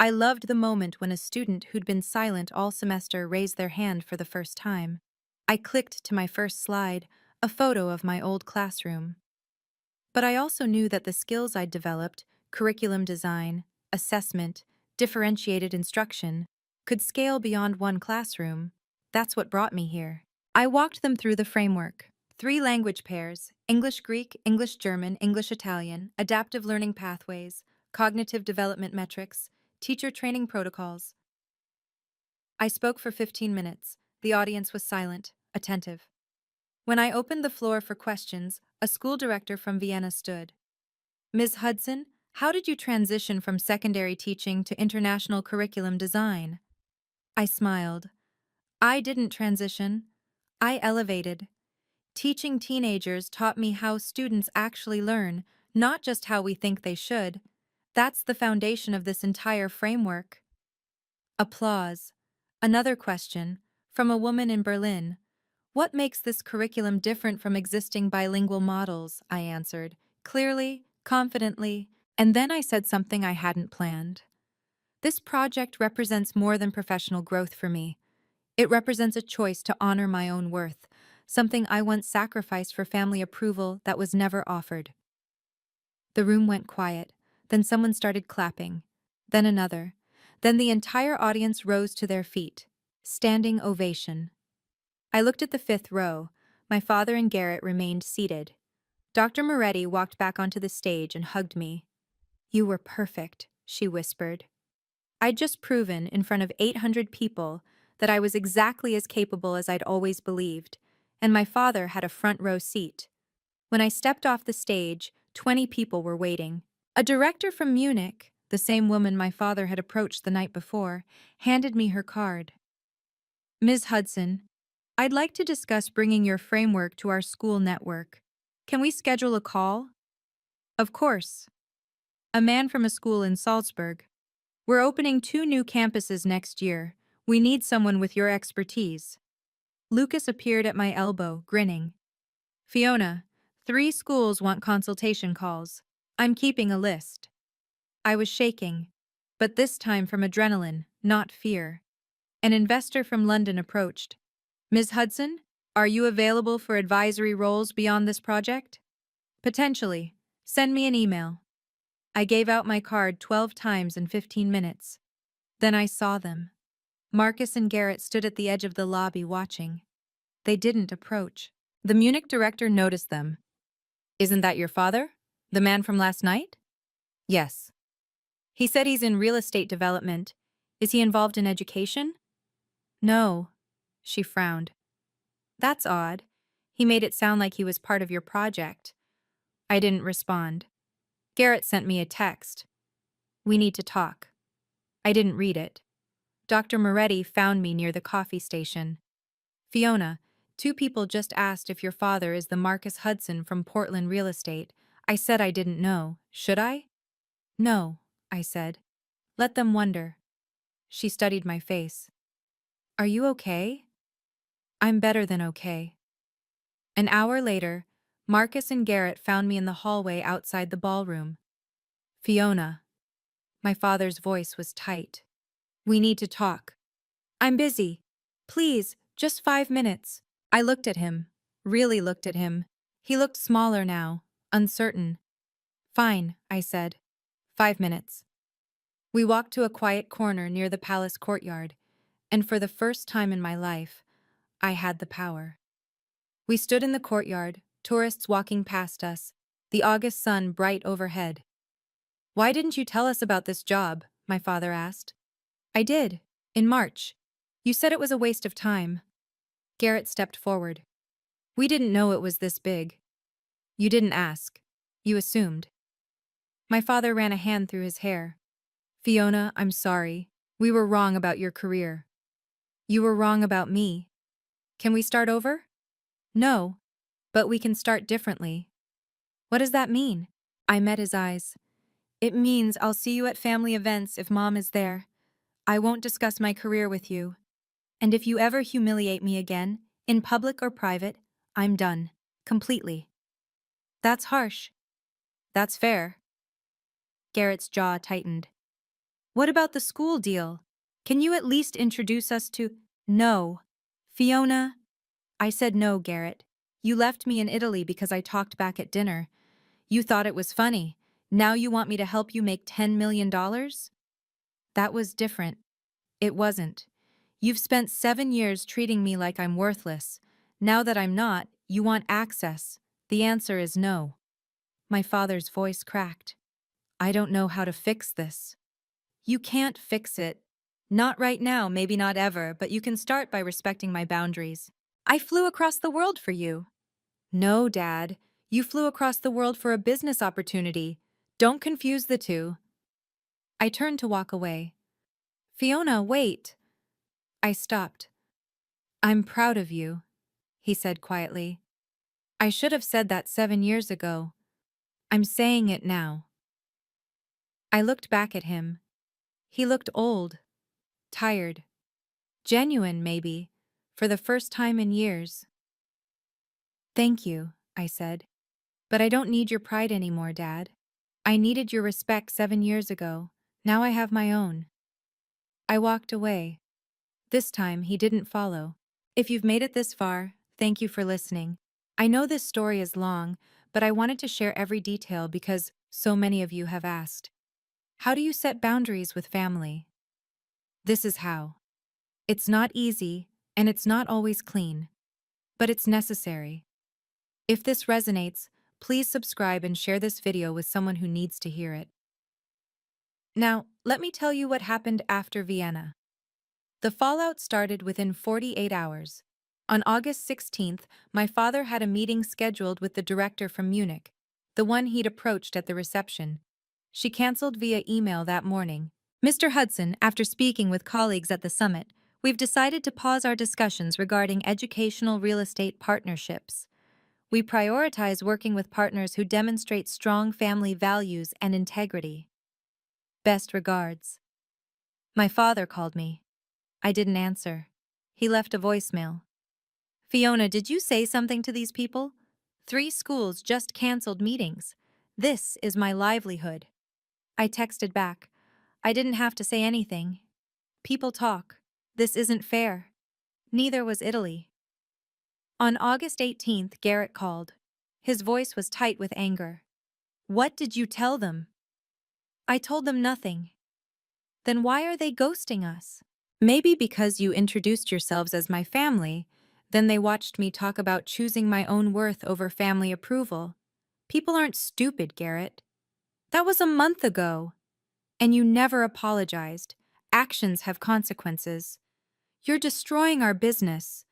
I loved the moment when a student who'd been silent all semester raised their hand for the first time. I clicked to my first slide, a photo of my old classroom. But I also knew that the skills I'd developed, curriculum design, assessment, differentiated instruction, could scale beyond one classroom. That's what brought me here. I walked them through the framework. 3 language pairs: English-Greek, English-German, English-Italian, adaptive learning pathways, cognitive development metrics, teacher training protocols. I spoke for 15 minutes. The audience was silent, attentive. When I opened the floor for questions, a school director from Vienna stood. Ms. Hudson, how did you transition from secondary teaching to international curriculum design? I smiled. I didn't transition. I elevated. Teaching teenagers taught me how students actually learn, not just how we think they should. That's the foundation of this entire framework. Applause. Another question, from a woman in Berlin. What makes this curriculum different from existing bilingual models? I answered, clearly, confidently, and then I said something I hadn't planned. This project represents more than professional growth for me. It represents a choice to honor my own worth, something I once sacrificed for family approval that was never offered. The room went quiet, then someone started clapping, then another, then the entire audience rose to their feet. Standing ovation. I looked at the fifth row. My father and Garrett remained seated. Dr. Moretti walked back onto the stage and hugged me. "You were perfect," she whispered. I'd just proven, in front of 800 people, that I was exactly as capable as I'd always believed, and my father had a front row seat. When I stepped off the stage, 20 people were waiting. A director from Munich, the same woman my father had approached the night before, handed me her card. "Ms. Hudson, I'd like to discuss bringing your framework to our school network. Can we schedule a call?" "Of course." A man from a school in Salzburg. "We're opening 2 new campuses next year. We need someone with your expertise." Lucas appeared at my elbow, grinning. "Fiona, 3 schools want consultation calls. I'm keeping a list." I was shaking, but this time from adrenaline, not fear. An investor from London approached. "Ms. Hudson, are you available for advisory roles beyond this project?" "Potentially. Send me an email." I gave out my card 12 times in 15 minutes. Then I saw them. Marcus and Garrett stood at the edge of the lobby watching. They didn't approach. The Munich director noticed them. "Isn't that your father? The man from last night?" "Yes." "He said he's in real estate development. Is he involved in education?" "No." She frowned. "That's odd. He made it sound like he was part of your project." I didn't respond. Garrett sent me a text. "We need to talk." I didn't read it. Dr. Moretti found me near the coffee station. "Fiona, 2 people just asked if your father is the Marcus Hudson from Portland Real Estate." I said I didn't know. Should I? "No," I said. "Let them wonder." She studied my face. "Are you okay?" "I'm better than okay." An hour later, Marcus and Garrett found me in the hallway outside the ballroom. "Fiona." My father's voice was tight. "We need to talk." "I'm busy. Please, just 5 minutes." I looked at him. Really looked at him. He looked smaller now, uncertain. "Fine," I said. 5 minutes. We walked to a quiet corner near the palace courtyard, and for the first time in my life, I had the power. We stood in the courtyard, tourists walking past us, the August sun bright overhead. "Why didn't you tell us about this job?" my father asked. "I did. In March. You said it was a waste of time." Garrett stepped forward. "We didn't know it was this big." "You didn't ask. You assumed." My father ran a hand through his hair. "Fiona, I'm sorry. We were wrong about your career." "You were wrong about me. Can we start over?" "No. But we can start differently." "What does that mean?" I met his eyes. "It means I'll see you at family events if Mom is there. I won't discuss my career with you. And if you ever humiliate me again, in public or private, I'm done. Completely." "That's harsh." "That's fair." Garrett's jaw tightened. "What about the school deal? Can you at least introduce us to—" "No." "Fiona." I said no, Garrett. "You left me in Italy because I talked back at dinner. You thought it was funny. Now you want me to help you make $10 million? That was different. It wasn't. You've spent 7 years treating me like I'm worthless. Now that I'm not, you want access. The answer is no." My father's voice cracked. "I don't know how to fix this." "You can't fix it. Not right now, maybe not ever, but you can start by respecting my boundaries. I flew across the world for you." "No, Dad. You flew across the world for a business opportunity. Don't confuse the two." I turned to walk away. "Fiona, wait." I stopped. "I'm proud of you," he said quietly. "I should have said that 7 years ago. I'm saying it now." I looked back at him. He looked old, tired, genuine maybe, for the first time in years. "Thank you," I said. "But I don't need your pride anymore, Dad. I needed your respect 7 years ago. Now I have my own." I walked away. This time, he didn't follow. If you've made it this far, thank you for listening. I know this story is long, but I wanted to share every detail because so many of you have asked. How do you set boundaries with family? This is how. It's not easy, and it's not always clean, but it's necessary. If this resonates, please subscribe and share this video with someone who needs to hear it. Now, let me tell you what happened after Vienna. The fallout started within 48 hours. On August 16th, my father had a meeting scheduled with the director from Munich, the one he'd approached at the reception. She canceled via email that morning. Mr. Hudson, after speaking with colleagues at the summit, we've decided to pause our discussions regarding educational real estate partnerships. We prioritize working with partners who demonstrate strong family values and integrity. Best regards. My father called me. I didn't answer. He left a voicemail. Fiona, did you say something to these people? 3 schools just canceled meetings. This is my livelihood. I texted back. I didn't have to say anything. People talk. This isn't fair. Neither was Italy. On August 18th, Garrett called. His voice was tight with anger. What did you tell them? I told them nothing. Then why are they ghosting us? Maybe because you introduced yourselves as my family, then they watched me talk about choosing my own worth over family approval. People aren't stupid, Garrett. That was a month ago. And you never apologized. Actions have consequences. You're destroying our business.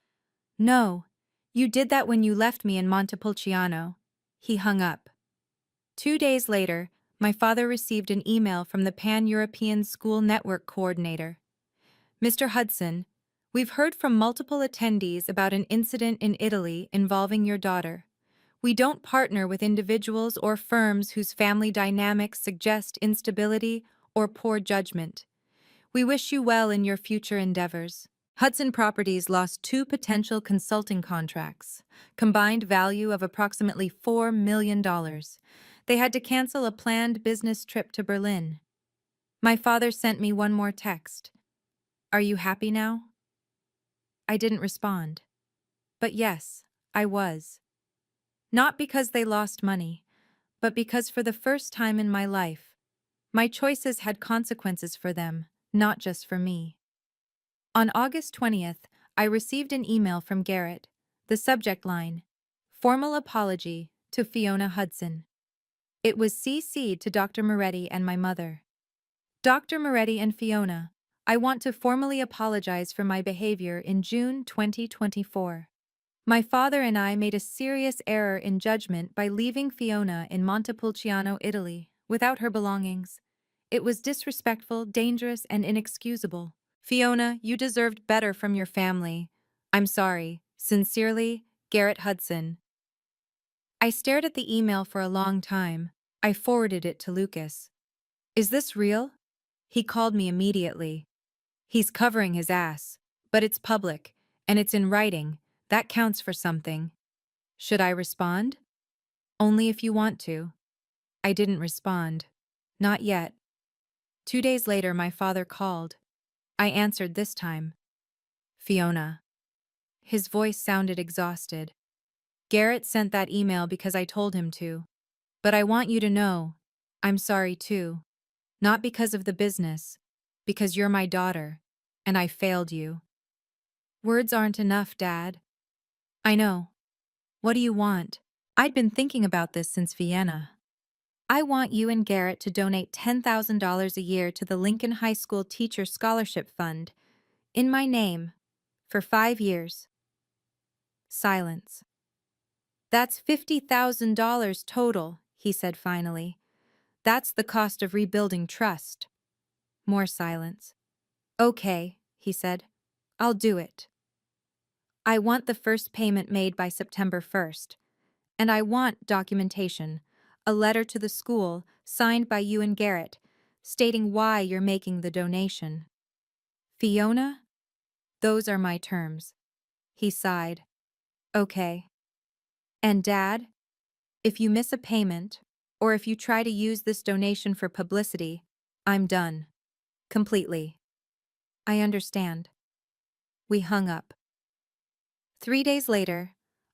No, you did that when you left me in Montepulciano. He hung up. 2 days later, my father received an email from the Pan-European School Network Coordinator. Mr. Hudson, we've heard from multiple attendees about an incident in Italy involving your daughter. We don't partner with individuals or firms whose family dynamics suggest instability or poor judgment. We wish you well in your future endeavors. Hudson Properties lost 2 potential consulting contracts, combined value of approximately $4 million. They had to cancel a planned business trip to Berlin. My father sent me one more text. Are you happy now? I didn't respond. But yes, I was. Not because they lost money, but because for the first time in my life, my choices had consequences for them, not just for me. On August 20th, I received an email from Garrett. The subject line, Formal Apology to Fiona Hudson. It was CC'd to Dr. Moretti and my mother. Dr. Moretti and Fiona, I want to formally apologize for my behavior in June 2024. My father and I made a serious error in judgment by leaving Fiona in Montepulciano, Italy, without her belongings. It was disrespectful, dangerous, and inexcusable. Fiona, you deserved better from your family. I'm sorry. Sincerely, Garrett Hudson. I stared at the email for a long time. I forwarded it to Lucas. Is this real? He called me immediately. He's covering his ass. But it's public, and it's in writing. That counts for something. Should I respond? Only if you want to. I didn't respond. Not yet. 2 days later, my father called. I answered this time. Fiona. His voice sounded exhausted. Garrett sent that email because I told him to. But I want you to know, I'm sorry too. Not because of the business, because you're my daughter, and I failed you. Words aren't enough, Dad. I know. What do you want? I'd been thinking about this since Vienna. I want you and Garrett to donate $10,000 a year to the Lincoln High School Teacher Scholarship Fund, in my name, for 5 years. Silence. That's $50,000 total, he said finally. That's the cost of rebuilding trust. More silence. Okay, he said. I'll do it. I want the first payment made by September 1st. And I want documentation, a letter to the school signed by you and Garrett, stating why you're making the donation. Fiona? Those are my terms. He sighed. Okay. And Dad? If you miss a payment, or if you try to use this donation for publicity, I'm done. Completely. I understand. We hung up. 3 days later,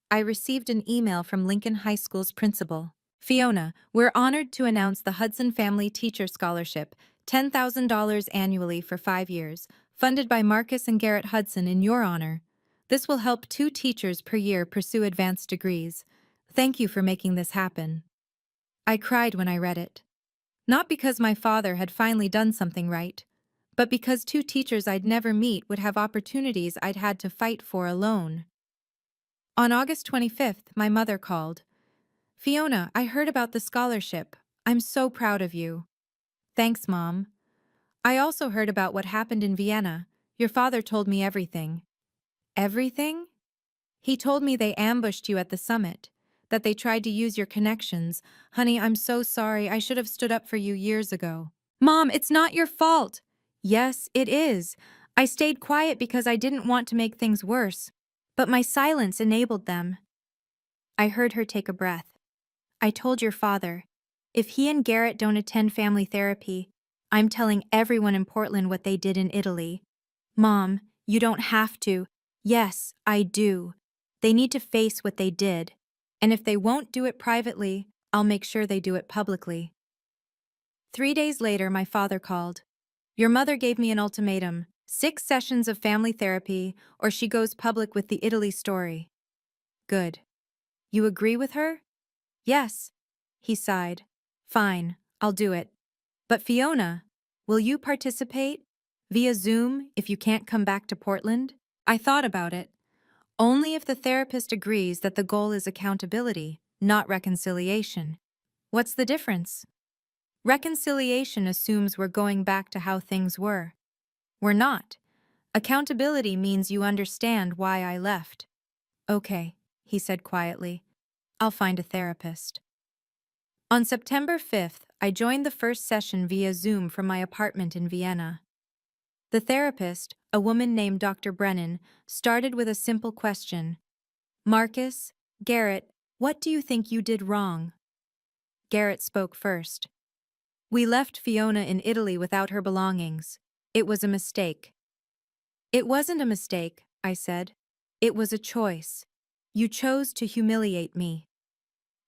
I received an email from Lincoln High School's principal. Fiona, we're honored to announce the Hudson Family Teacher Scholarship, $10,000 annually for 5 years, funded by Marcus and Garrett Hudson in your honor. This will help 2 teachers per year pursue advanced degrees. Thank you for making this happen. I cried when I read it. Not because my father had finally done something right, but because 2 teachers I'd never meet would have opportunities I'd had to fight for alone. On August 25th, my mother called. Fiona, I heard about the scholarship. I'm so proud of you. Thanks, Mom. I also heard about what happened in Vienna. Your father told me everything. Everything? He told me they ambushed you at the summit, that they tried to use your connections. Honey, I'm so sorry. I should have stood up for you years ago. Mom, it's not your fault. Yes, it is. I stayed quiet because I didn't want to make things worse, but my silence enabled them. I heard her take a breath. I told your father, if he and Garrett don't attend family therapy, I'm telling everyone in Portland what they did in Italy. Mom, you don't have to. Yes, I do. They need to face what they did. And if they won't do it privately, I'll make sure they do it publicly. 3 days later, my father called. Your mother gave me an ultimatum: 6 sessions of family therapy, or she goes public with the Italy story. Good. You agree with her? Yes. He sighed. Fine, I'll do it. But Fiona, will you participate? Via Zoom if you can't come back to Portland? I thought about it. Only if the therapist agrees that the goal is accountability, not reconciliation. What's the difference? Reconciliation assumes we're going back to how things were. We're not. Accountability means you understand why I left. Okay, he said quietly. I'll find a therapist. On September 5th, I joined the first session via Zoom from my apartment in Vienna. The therapist, a woman named Dr. Brennan, started with a simple question. Marcus, Garrett, what do you think you did wrong? Garrett spoke first. We left Fiona in Italy without her belongings. It was a mistake. It wasn't a mistake, I said. It was a choice. You chose to humiliate me.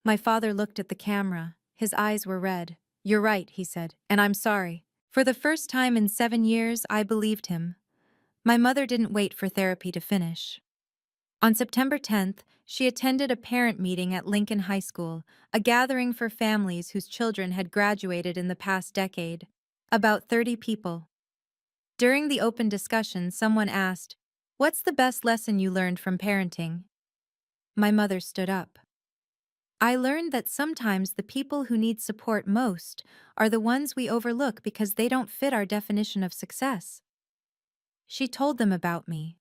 My father looked at the camera. His eyes were red. You're right, he said, and I'm sorry. For the first time in 7 years, I believed him. My mother didn't wait for therapy to finish. On September 10th, she attended a parent meeting at Lincoln High School, a gathering for families whose children had graduated in the past decade. About 30 people. During the open discussion, someone asked, "What's the best lesson you learned from parenting?" My mother stood up. I learned that sometimes the people who need support most are the ones we overlook because they don't fit our definition of success. She told them about me.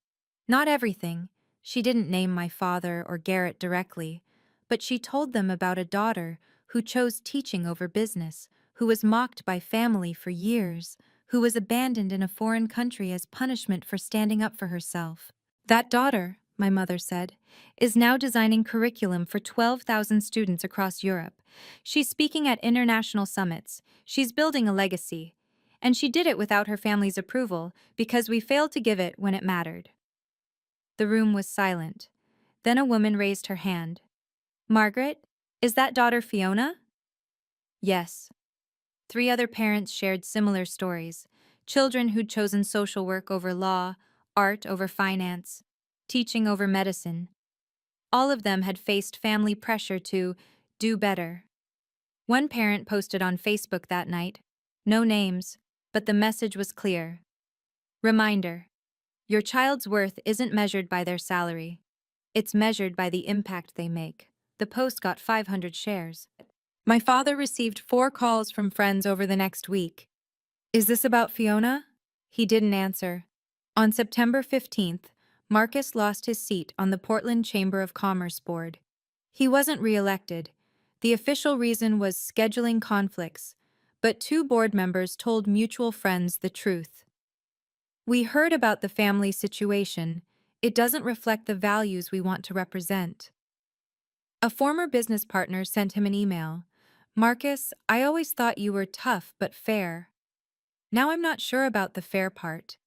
Not everything. She didn't name my father or Garrett directly, but she told them about a daughter who chose teaching over business, who was mocked by family for years, who was abandoned in a foreign country as punishment for standing up for herself. That daughter, my mother said, is now designing curriculum for 12,000 students across Europe. She's speaking at international summits. She's building a legacy. And she did it without her family's approval because we failed to give it when it mattered. The room was silent. Then a woman raised her hand. Margaret, is that daughter Fiona? Yes. 3 other parents shared similar stories. Children who'd chosen social work over law, art over finance, teaching over medicine. All of them had faced family pressure to do better. One parent posted on Facebook that night, no names, but the message was clear. Reminder: your child's worth isn't measured by their salary. It's measured by the impact they make. The post got 500 shares. My father received 4 calls from friends over the next week. Is this about Fiona? He didn't answer. On September 15th, Marcus lost his seat on the Portland Chamber of Commerce board. He wasn't re-elected. The official reason was scheduling conflicts, but 2 board members told mutual friends the truth. We heard about the family situation. It doesn't reflect the values we want to represent. A former business partner sent him an email. Marcus, I always thought you were tough but fair. Now I'm not sure about the fair part.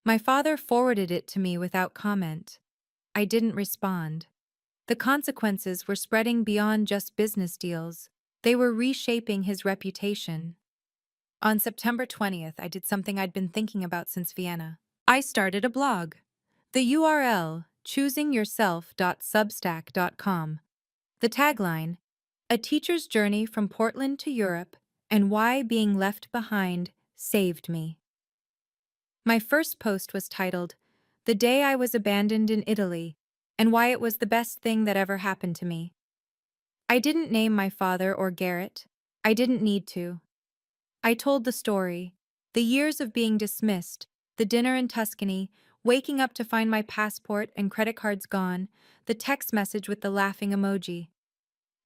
My father forwarded it to me without comment. I didn't respond. The consequences were spreading beyond just business deals. They were reshaping his reputation. On September 20th, I did something I'd been thinking about since Vienna. I started a blog. The URL, choosingyourself.substack.com. The tagline, A Teacher's Journey from Portland to Europe and Why Being Left Behind Saved Me. My first post was titled, The Day I Was Abandoned in Italy and Why It Was the Best Thing That Ever Happened to Me. I didn't name my father or Garrett. I didn't need to. I told the story, the years of being dismissed, the dinner in Tuscany, waking up to find my passport and credit cards gone, the text message with the laughing emoji.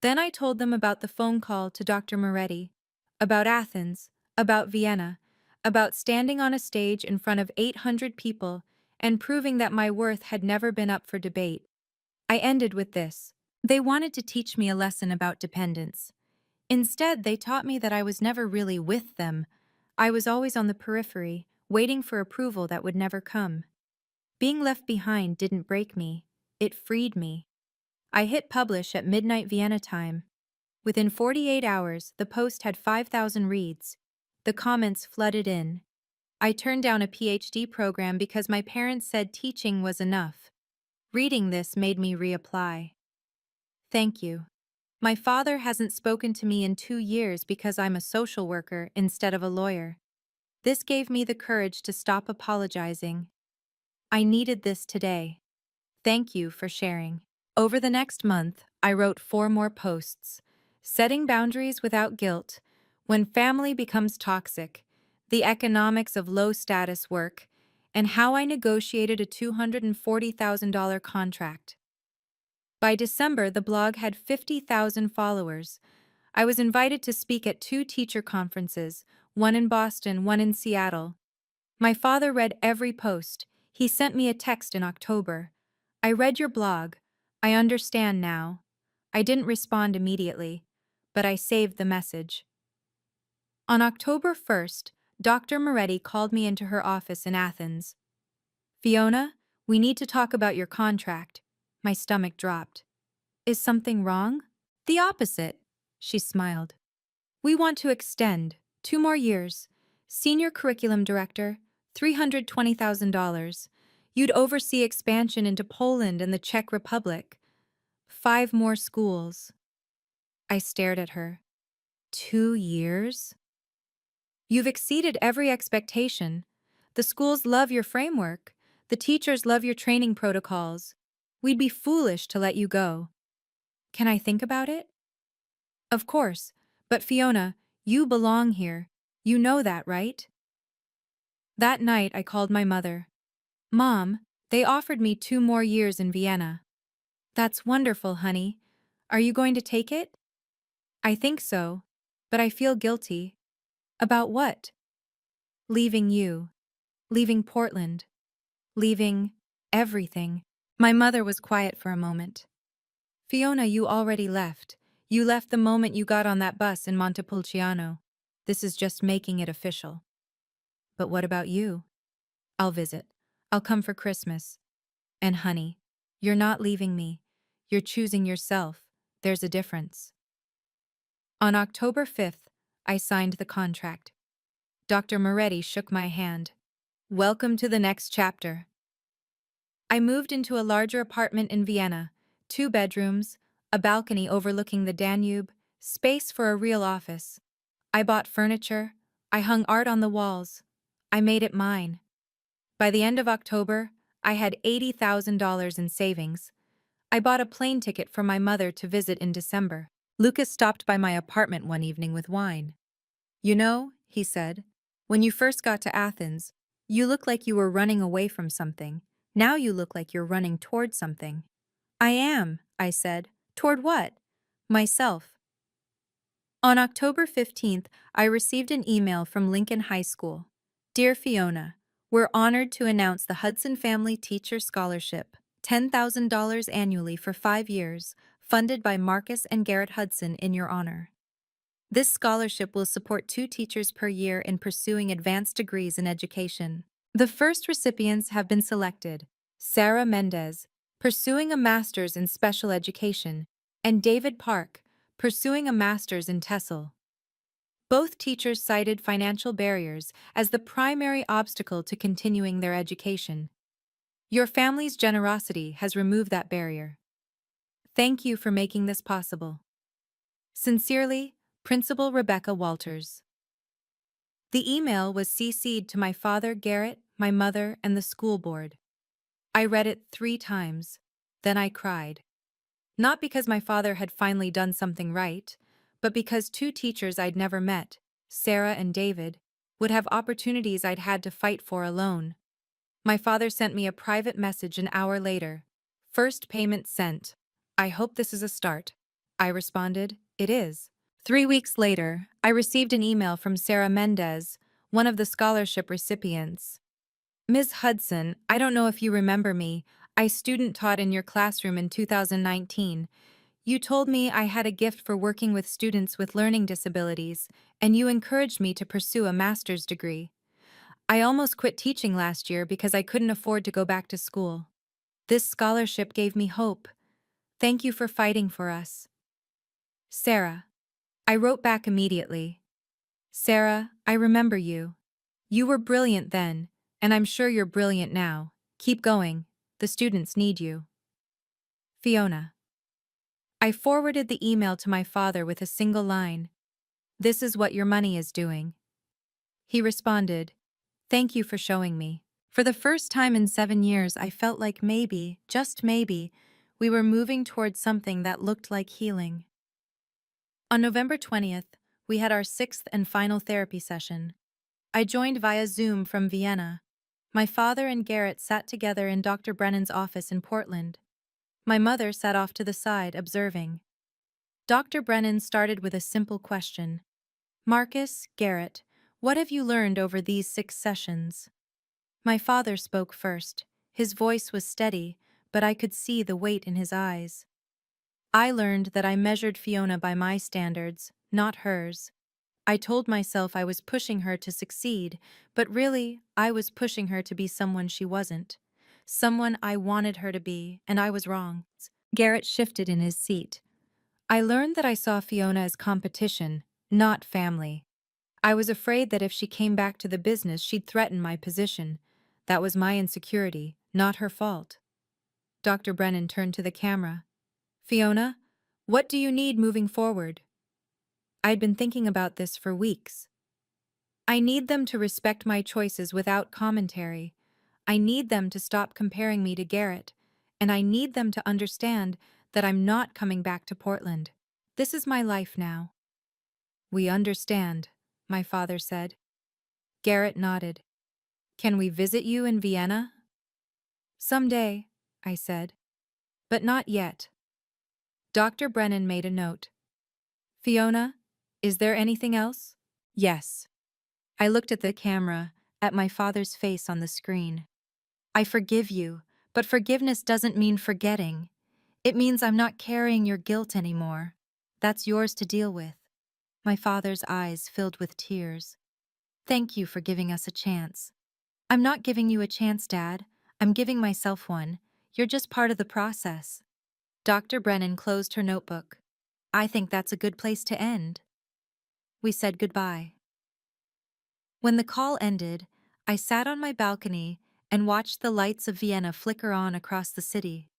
Then I told them about the phone call to Dr. Moretti, about Athens, about Vienna, about standing on a stage in front of 800 people and proving that my worth had never been up for debate. I ended with this. They wanted to teach me a lesson about dependence. Instead, they taught me that I was never really with them. I was always on the periphery, waiting for approval that would never come. Being left behind didn't break me. It freed me. I hit publish at midnight Vienna time. Within 48 hours, the post had 5,000 reads. The comments flooded in. I turned down a PhD program because my parents said teaching was enough. Reading this made me reapply. Thank you. My father hasn't spoken to me in 2 years because I'm a social worker instead of a lawyer. This gave me the courage to stop apologizing. I needed this today. Thank you for sharing. Over the next month, I wrote 4 more posts. Setting boundaries without guilt, when family becomes toxic, the economics of low-status work, and how I negotiated a $240,000 contract. By December, the blog had 50,000 followers. I was invited to speak at 2 teacher conferences, one in Boston, one in Seattle. My father read every post. He sent me a text in October. I read your blog. I understand now. I didn't respond immediately, but I saved the message. On October 1st, Dr. Moretti called me into her office in Athens. Fiona, we need to talk about your contract. My stomach dropped. Is something wrong? The opposite, she smiled. We want to extend 2 more years. Senior curriculum director, $320,000. You'd oversee expansion into Poland and the Czech Republic. 5 more schools. I stared at her. 2 years? You've exceeded every expectation. The schools love your framework. The teachers love your training protocols. We'd be foolish to let you go. Can I think about it? Of course, but Fiona, you belong here. You know that, right? That night I called my mother. Mom, they offered me 2 more years in Vienna. That's wonderful, honey. Are you going to take it? I think so, but I feel guilty. About what? Leaving you. Leaving Portland. Leaving everything. My mother was quiet for a moment. Fiona, you already left. You left the moment you got on that bus in Montepulciano. This is just making it official. But what about you? I'll visit. I'll come for Christmas. And honey, you're not leaving me. You're choosing yourself. There's a difference. On October 5th, I signed the contract. Dr. Moretti shook my hand. Welcome to the next chapter. I moved into a larger apartment in Vienna, 2 bedrooms, a balcony overlooking the Danube, space for a real office. I bought furniture. I hung art on the walls. I made it mine. By the end of October, I had $80,000 in savings. I bought a plane ticket for my mother to visit in December. Lucas stopped by my apartment one evening with wine. You know, he said, when you first got to Athens, you looked like you were running away from something. Now you look like you're running toward something. I am, I said. Toward what? Myself. On October 15th, I received an email from Lincoln High School. Dear Fiona, we're honored to announce the Hudson Family Teacher Scholarship, $10,000 annually for 5 years, funded by Marcus and Garrett Hudson in your honor. This scholarship will support 2 teachers per year in pursuing advanced degrees in education. The first recipients have been selected: Sarah Mendez, pursuing a master's in special education, and David Park, pursuing a master's in TESOL. Both teachers cited financial barriers as the primary obstacle to continuing their education. Your family's generosity has removed that barrier. Thank you for making this possible. Sincerely, Principal Rebecca Walters. The email was CC'd to my father, Garrett, my mother, and the school board. I read it 3 times. Then I cried. Not because my father had finally done something right, but because 2 teachers I'd never met, Sarah and David, would have opportunities I'd had to fight for alone. My father sent me a private message an hour later. First payment sent. I hope this is a start. I responded, it is. 3 weeks later, I received an email from Sarah Mendez, one of the scholarship recipients. Ms. Hudson, I don't know if you remember me. I student taught in your classroom in 2019. You told me I had a gift for working with students with learning disabilities, and you encouraged me to pursue a master's degree. I almost quit teaching last year because I couldn't afford to go back to school. This scholarship gave me hope. Thank you for fighting for us. Sarah. I wrote back immediately. Sarah, I remember you. You were brilliant then, and I'm sure you're brilliant now. Keep going. The students need you. Fiona. I forwarded the email to my father with a single line. This is what your money is doing. He responded, thank you for showing me. For the first time in 7 years, I felt like maybe, just maybe, we were moving towards something that looked like healing. On November 20th, we had our 6th and final therapy session. I joined via Zoom from Vienna. My father and Garrett sat together in Dr. Brennan's office in Portland. My mother sat off to the side, observing. Dr. Brennan started with a simple question. Marcus, Garrett, what have you learned over these 6 sessions? My father spoke first. His voice was steady, but I could see the weight in his eyes. I learned that I measured Fiona by my standards, not hers. I told myself I was pushing her to succeed, but really, I was pushing her to be someone she wasn't. Someone I wanted her to be, and I was wrong. Garrett shifted in his seat. I learned that I saw Fiona as competition, not family. I was afraid that if she came back to the business, she'd threaten my position. That was my insecurity, not her fault. Dr. Brennan turned to the camera. Fiona, what do you need moving forward? I'd been thinking about this for weeks. I need them to respect my choices without commentary. I need them to stop comparing me to Garrett, and I need them to understand that I'm not coming back to Portland. This is my life now. We understand, my father said. Garrett nodded. Can we visit you in Vienna? Someday, I said. But not yet. Dr. Brennan made a note. Fiona, is there anything else? Yes. I looked at the camera, at my father's face on the screen. I forgive you, but forgiveness doesn't mean forgetting. It means I'm not carrying your guilt anymore. That's yours to deal with. My father's eyes filled with tears. Thank you for giving us a chance. I'm not giving you a chance, Dad. I'm giving myself one. You're just part of the process. Dr. Brennan closed her notebook. I think that's a good place to end. We said goodbye. When the call ended, I sat on my balcony and watched the lights of Vienna flicker on across the city.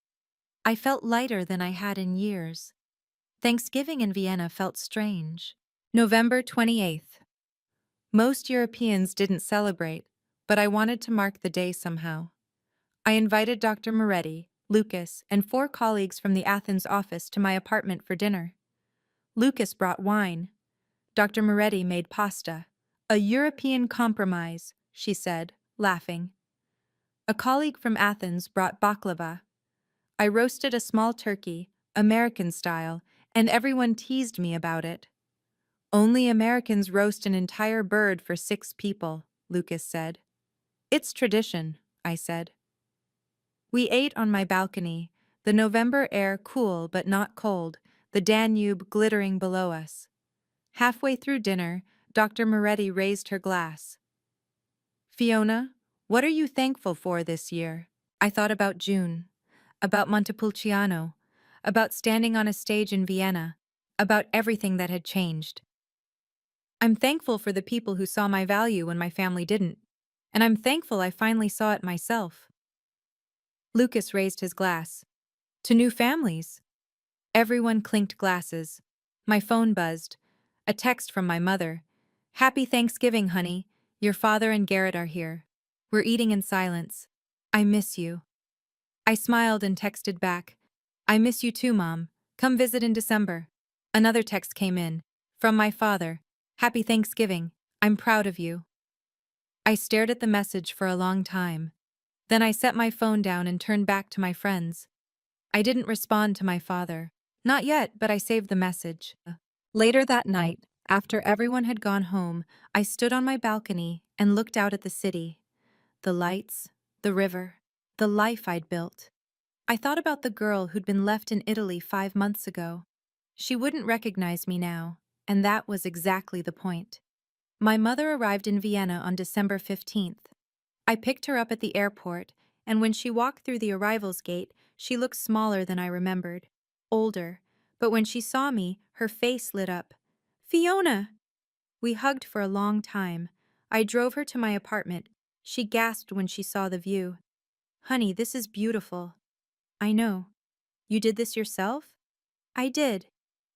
I felt lighter than I had in years. Thanksgiving in Vienna felt strange. November 28th. Most Europeans didn't celebrate, but I wanted to mark the day somehow. I invited Dr. Moretti, Lucas, and 4 colleagues from the Athens office to my apartment for dinner. Lucas brought wine. Dr. Moretti made pasta. A European compromise, she said, laughing. A colleague from Athens brought baklava. I roasted a small turkey, American style, and everyone teased me about it. Only Americans roast an entire bird for 6 people, Lucas said. It's tradition, I said. We ate on my balcony, the November air cool but not cold, the Danube glittering below us. Halfway through dinner, Dr. Moretti raised her glass. Fiona, What are you thankful for this year? I thought about June, about Montepulciano, about standing on a stage in Vienna, about everything that had changed. I'm thankful for the people who saw my value when my family didn't, and I'm thankful I finally saw it myself. Lucas raised his glass. To new families. Everyone clinked glasses. My phone buzzed. A text from my mother. Happy Thanksgiving, honey. Your father and Garrett are here. We're eating in silence. I miss you. I smiled and texted back. I miss you too, Mom. Come visit in December. Another text came in. From my father. Happy Thanksgiving. I'm proud of you. I stared at the message for a long time. Then I set my phone down and turned back to my friends. I didn't respond to my father. Not yet, but I saved the message. Later that night, after everyone had gone home, I stood on my balcony and looked out at the city. The lights, the river, the life I'd built. I thought about the girl who'd been left in Italy 5 months ago. She wouldn't recognize me now, and that was exactly the point. My mother arrived in Vienna on December 15th. I picked her up at the airport, and when she walked through the arrivals gate, she looked smaller than I remembered. Older, but when she saw me, her face lit up. Fiona! We hugged for a long time. I drove her to my apartment. She gasped when she saw the view. Honey, this is beautiful. I know. You did this yourself? I did.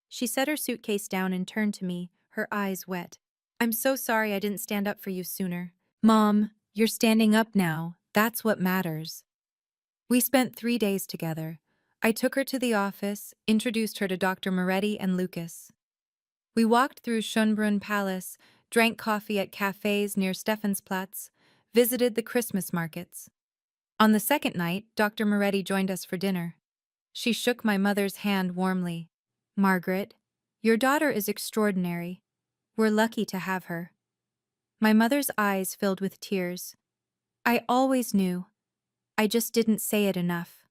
She set her suitcase down and turned to me, her eyes wet. I'm so sorry I didn't stand up for you sooner. Mom, you're standing up now. That's what matters. We spent 3 days together. I took her to the office, introduced her to Dr. Moretti and Lucas. We walked through Schönbrunn Palace, drank coffee at cafes near Stephansplatz, visited the Christmas markets. On the second night, Dr. Moretti joined us for dinner. She shook my mother's hand warmly. Margaret, your daughter is extraordinary. We're lucky to have her. My mother's eyes filled with tears. I always knew. I just didn't say it enough.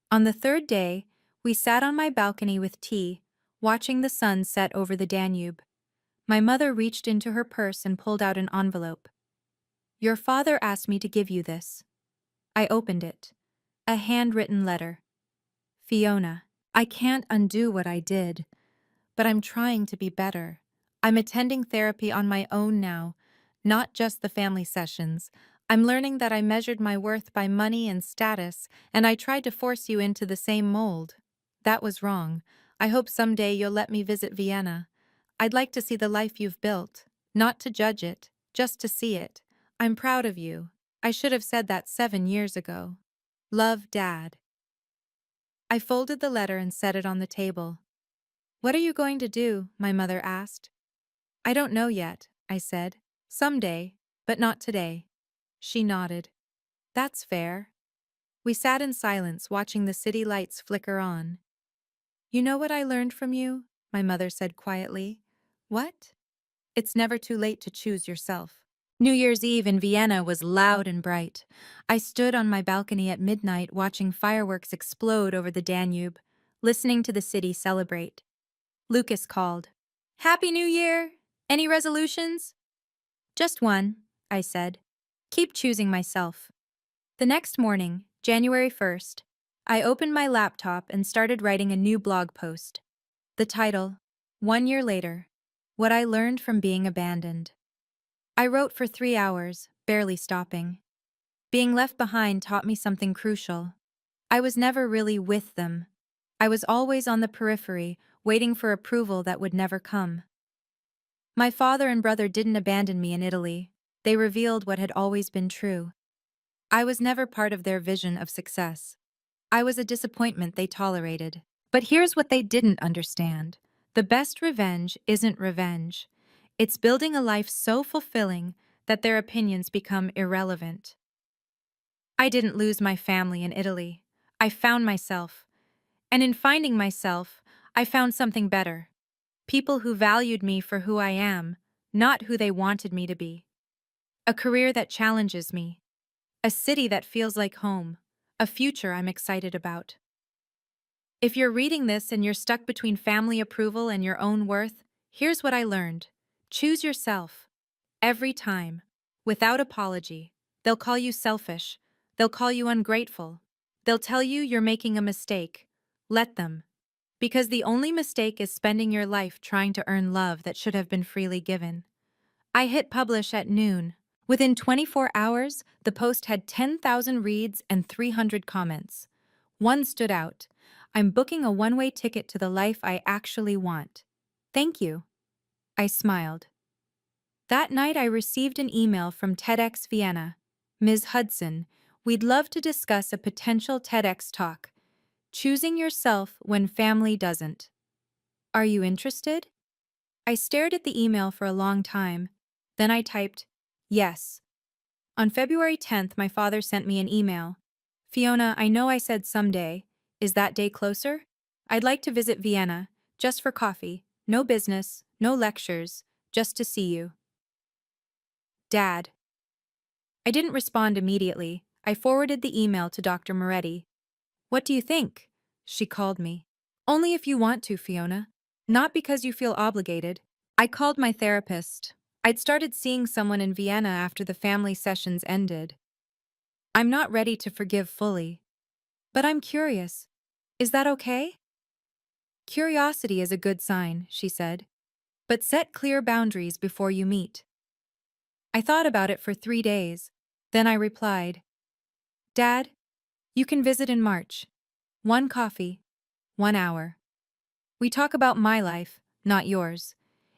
On the third day, we sat on my balcony with tea, watching the sun set over the Danube. My mother reached into her purse and pulled out an envelope. Your father asked me to give you this. I opened it. A handwritten letter. Fiona, I can't undo what I did, but I'm trying to be better. I'm attending therapy on my own now, not just the family sessions. I'm learning that I measured my worth by money and status, and I tried to force you into the same mold. That was wrong. I hope someday you'll let me visit Vienna. I'd like to see the life you've built, not to judge it, just to see it. I'm proud of you. I should have said that 7 years ago. Love, Dad. I folded the letter and set it on the table. What are you going to do? My mother asked. I don't know yet, I said. Someday, but not today. She nodded. That's fair. We sat in silence, watching the city lights flicker on. You know what I learned from you? My mother said quietly. What? It's never too late to choose yourself. New Year's Eve in Vienna was loud and bright. I stood on my balcony at midnight watching fireworks explode over the Danube, listening to the city celebrate. Lucas called. Happy New Year! Any resolutions? Just one, I said. Keep choosing myself. The next morning, January 1st, I opened my laptop and started writing a new blog post. The title, 1 year later, What I Learned from Being Abandoned. I wrote for 3 hours, barely stopping. Being left behind taught me something crucial. I was never really with them. I was always on the periphery, waiting for approval that would never come. My father and brother didn't abandon me in Italy. They revealed what had always been true. I was never part of their vision of success. I was a disappointment they tolerated. But here's what they didn't understand. The best revenge isn't revenge. It's building a life so fulfilling that their opinions become irrelevant. I didn't lose my family in Italy. I found myself. And in finding myself, I found something better. People who valued me for who I am, not who they wanted me to be. A career that challenges me. A city that feels like home. A future I'm excited about. If you're reading this and you're stuck between family approval and your own worth, here's what I learned. Choose yourself. Every time. Without apology. They'll call you selfish. They'll call you ungrateful. They'll tell you you're making a mistake. Let them. Because the only mistake is spending your life trying to earn love that should have been freely given. I hit publish at noon. Within 24 hours, the post had 10,000 reads and 300 comments. One stood out. I'm booking a one-way ticket to the life I actually want. Thank you. I smiled. That night I received an email from TEDx Vienna. Ms. Hudson, we'd love to discuss a potential TEDx talk. Choosing yourself when family doesn't. Are you interested? I stared at the email for a long time. Then I typed, yes. On February 10th, my father sent me an email. Fiona, I know I said someday. Is that day closer? I'd like to visit Vienna, just for coffee. No business, no lectures, just to see you. Dad. I didn't respond immediately. I forwarded the email to Dr. Moretti. What do you think? She called me. Only if you want to, Fiona. Not because you feel obligated. I called my therapist. I'd started seeing someone in Vienna after the family sessions ended. I'm not ready to forgive fully. But I'm curious. Is that okay? Curiosity is a good sign, she said. But set clear boundaries before you meet. I thought about it for 3 days. Then I replied, Dad, you can visit in March. 1 coffee, 1 hour. We talk about my life, not yours.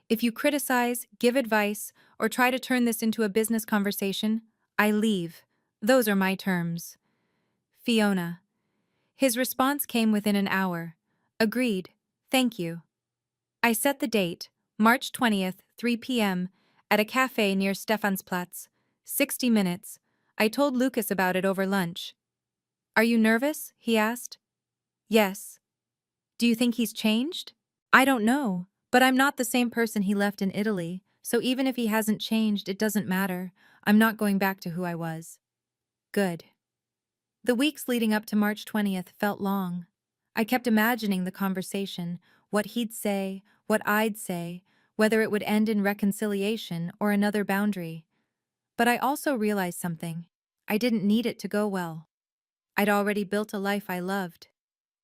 If you criticize, give advice, or try to turn this into a business conversation, I leave. Those are my terms. Fiona. His response came within an hour. Agreed. Thank you. I set the date, March 20th, 3 p.m., at a cafe near Stephansplatz. 60 minutes. I told Lucas about it over lunch. Are you nervous? He asked. Yes. Do you think he's changed? I don't know, but I'm not the same person he left in Italy, so even if he hasn't changed, it doesn't matter. I'm not going back to who I was. Good. The weeks leading up to March 20th felt long. I kept imagining the conversation, what he'd say, what I'd say, whether it would end in reconciliation or another boundary. But I also realized something. I didn't need it to go well. I'd already built a life I loved.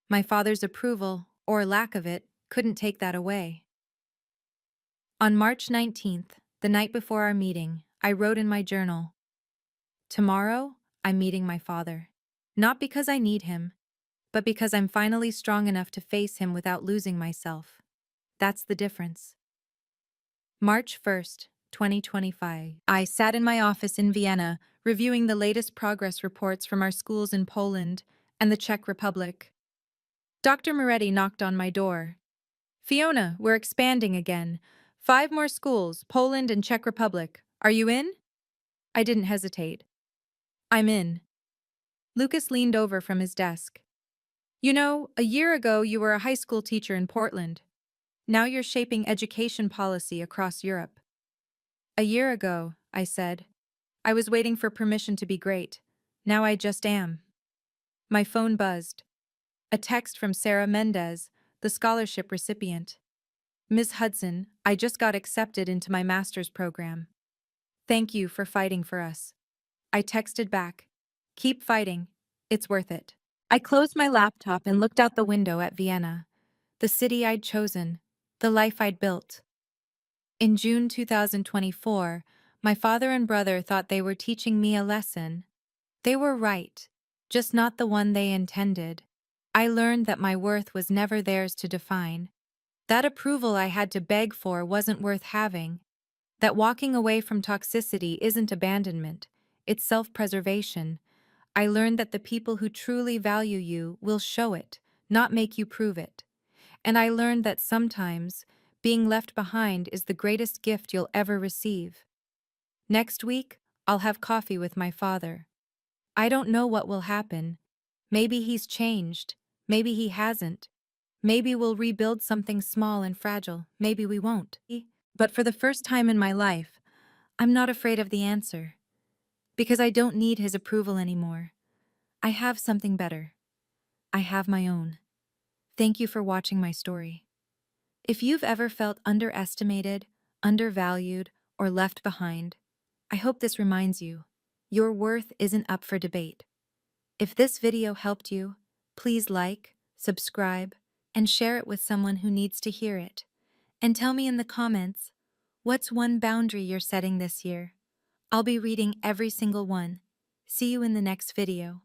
My father's approval, or lack of it, couldn't take that away. On March 19th, the night before our meeting, I wrote in my journal, tomorrow, I'm meeting my father. Not because I need him, but because I'm finally strong enough to face him without losing myself. That's the difference. March 1st, 2025. I sat in my office in Vienna, reviewing the latest progress reports from our schools in Poland and the Czech Republic. Dr. Moretti knocked on my door. Fiona, we're expanding again. 5 more schools, Poland and Czech Republic. Are you in? I didn't hesitate. I'm in. Lucas leaned over from his desk. You know, a year ago you were a high school teacher in Portland. Now you're shaping education policy across Europe. A year ago, I said. I was waiting for permission to be great. Now I just am. My phone buzzed. A text from Sarah Mendez, the scholarship recipient. Ms. Hudson, I just got accepted into my master's program. Thank you for fighting for us. I texted back. Keep fighting. It's worth it. I closed my laptop and looked out the window at Vienna, the city I'd chosen, the life I'd built. In June 2024, my father and brother thought they were teaching me a lesson. They were right, just not the one they intended. I learned that my worth was never theirs to define. That approval I had to beg for wasn't worth having. That walking away from toxicity isn't abandonment, it's self-preservation. I learned that the people who truly value you will show it, not make you prove it. And I learned that sometimes, being left behind is the greatest gift you'll ever receive. Next week, I'll have coffee with my father. I don't know what will happen. Maybe he's changed. Maybe he hasn't. Maybe we'll rebuild something small and fragile. Maybe we won't. But for the first time in my life, I'm not afraid of the answer. Because I don't need his approval anymore. I have something better. I have my own. Thank you for watching my story. If you've ever felt underestimated, undervalued, or left behind, I hope this reminds you, Your worth isn't up for debate. If this video helped you, please like, subscribe, and share it with someone who needs to hear it. And tell me in the comments, what's one boundary you're setting this year? I'll be reading every single one. See you in the next video.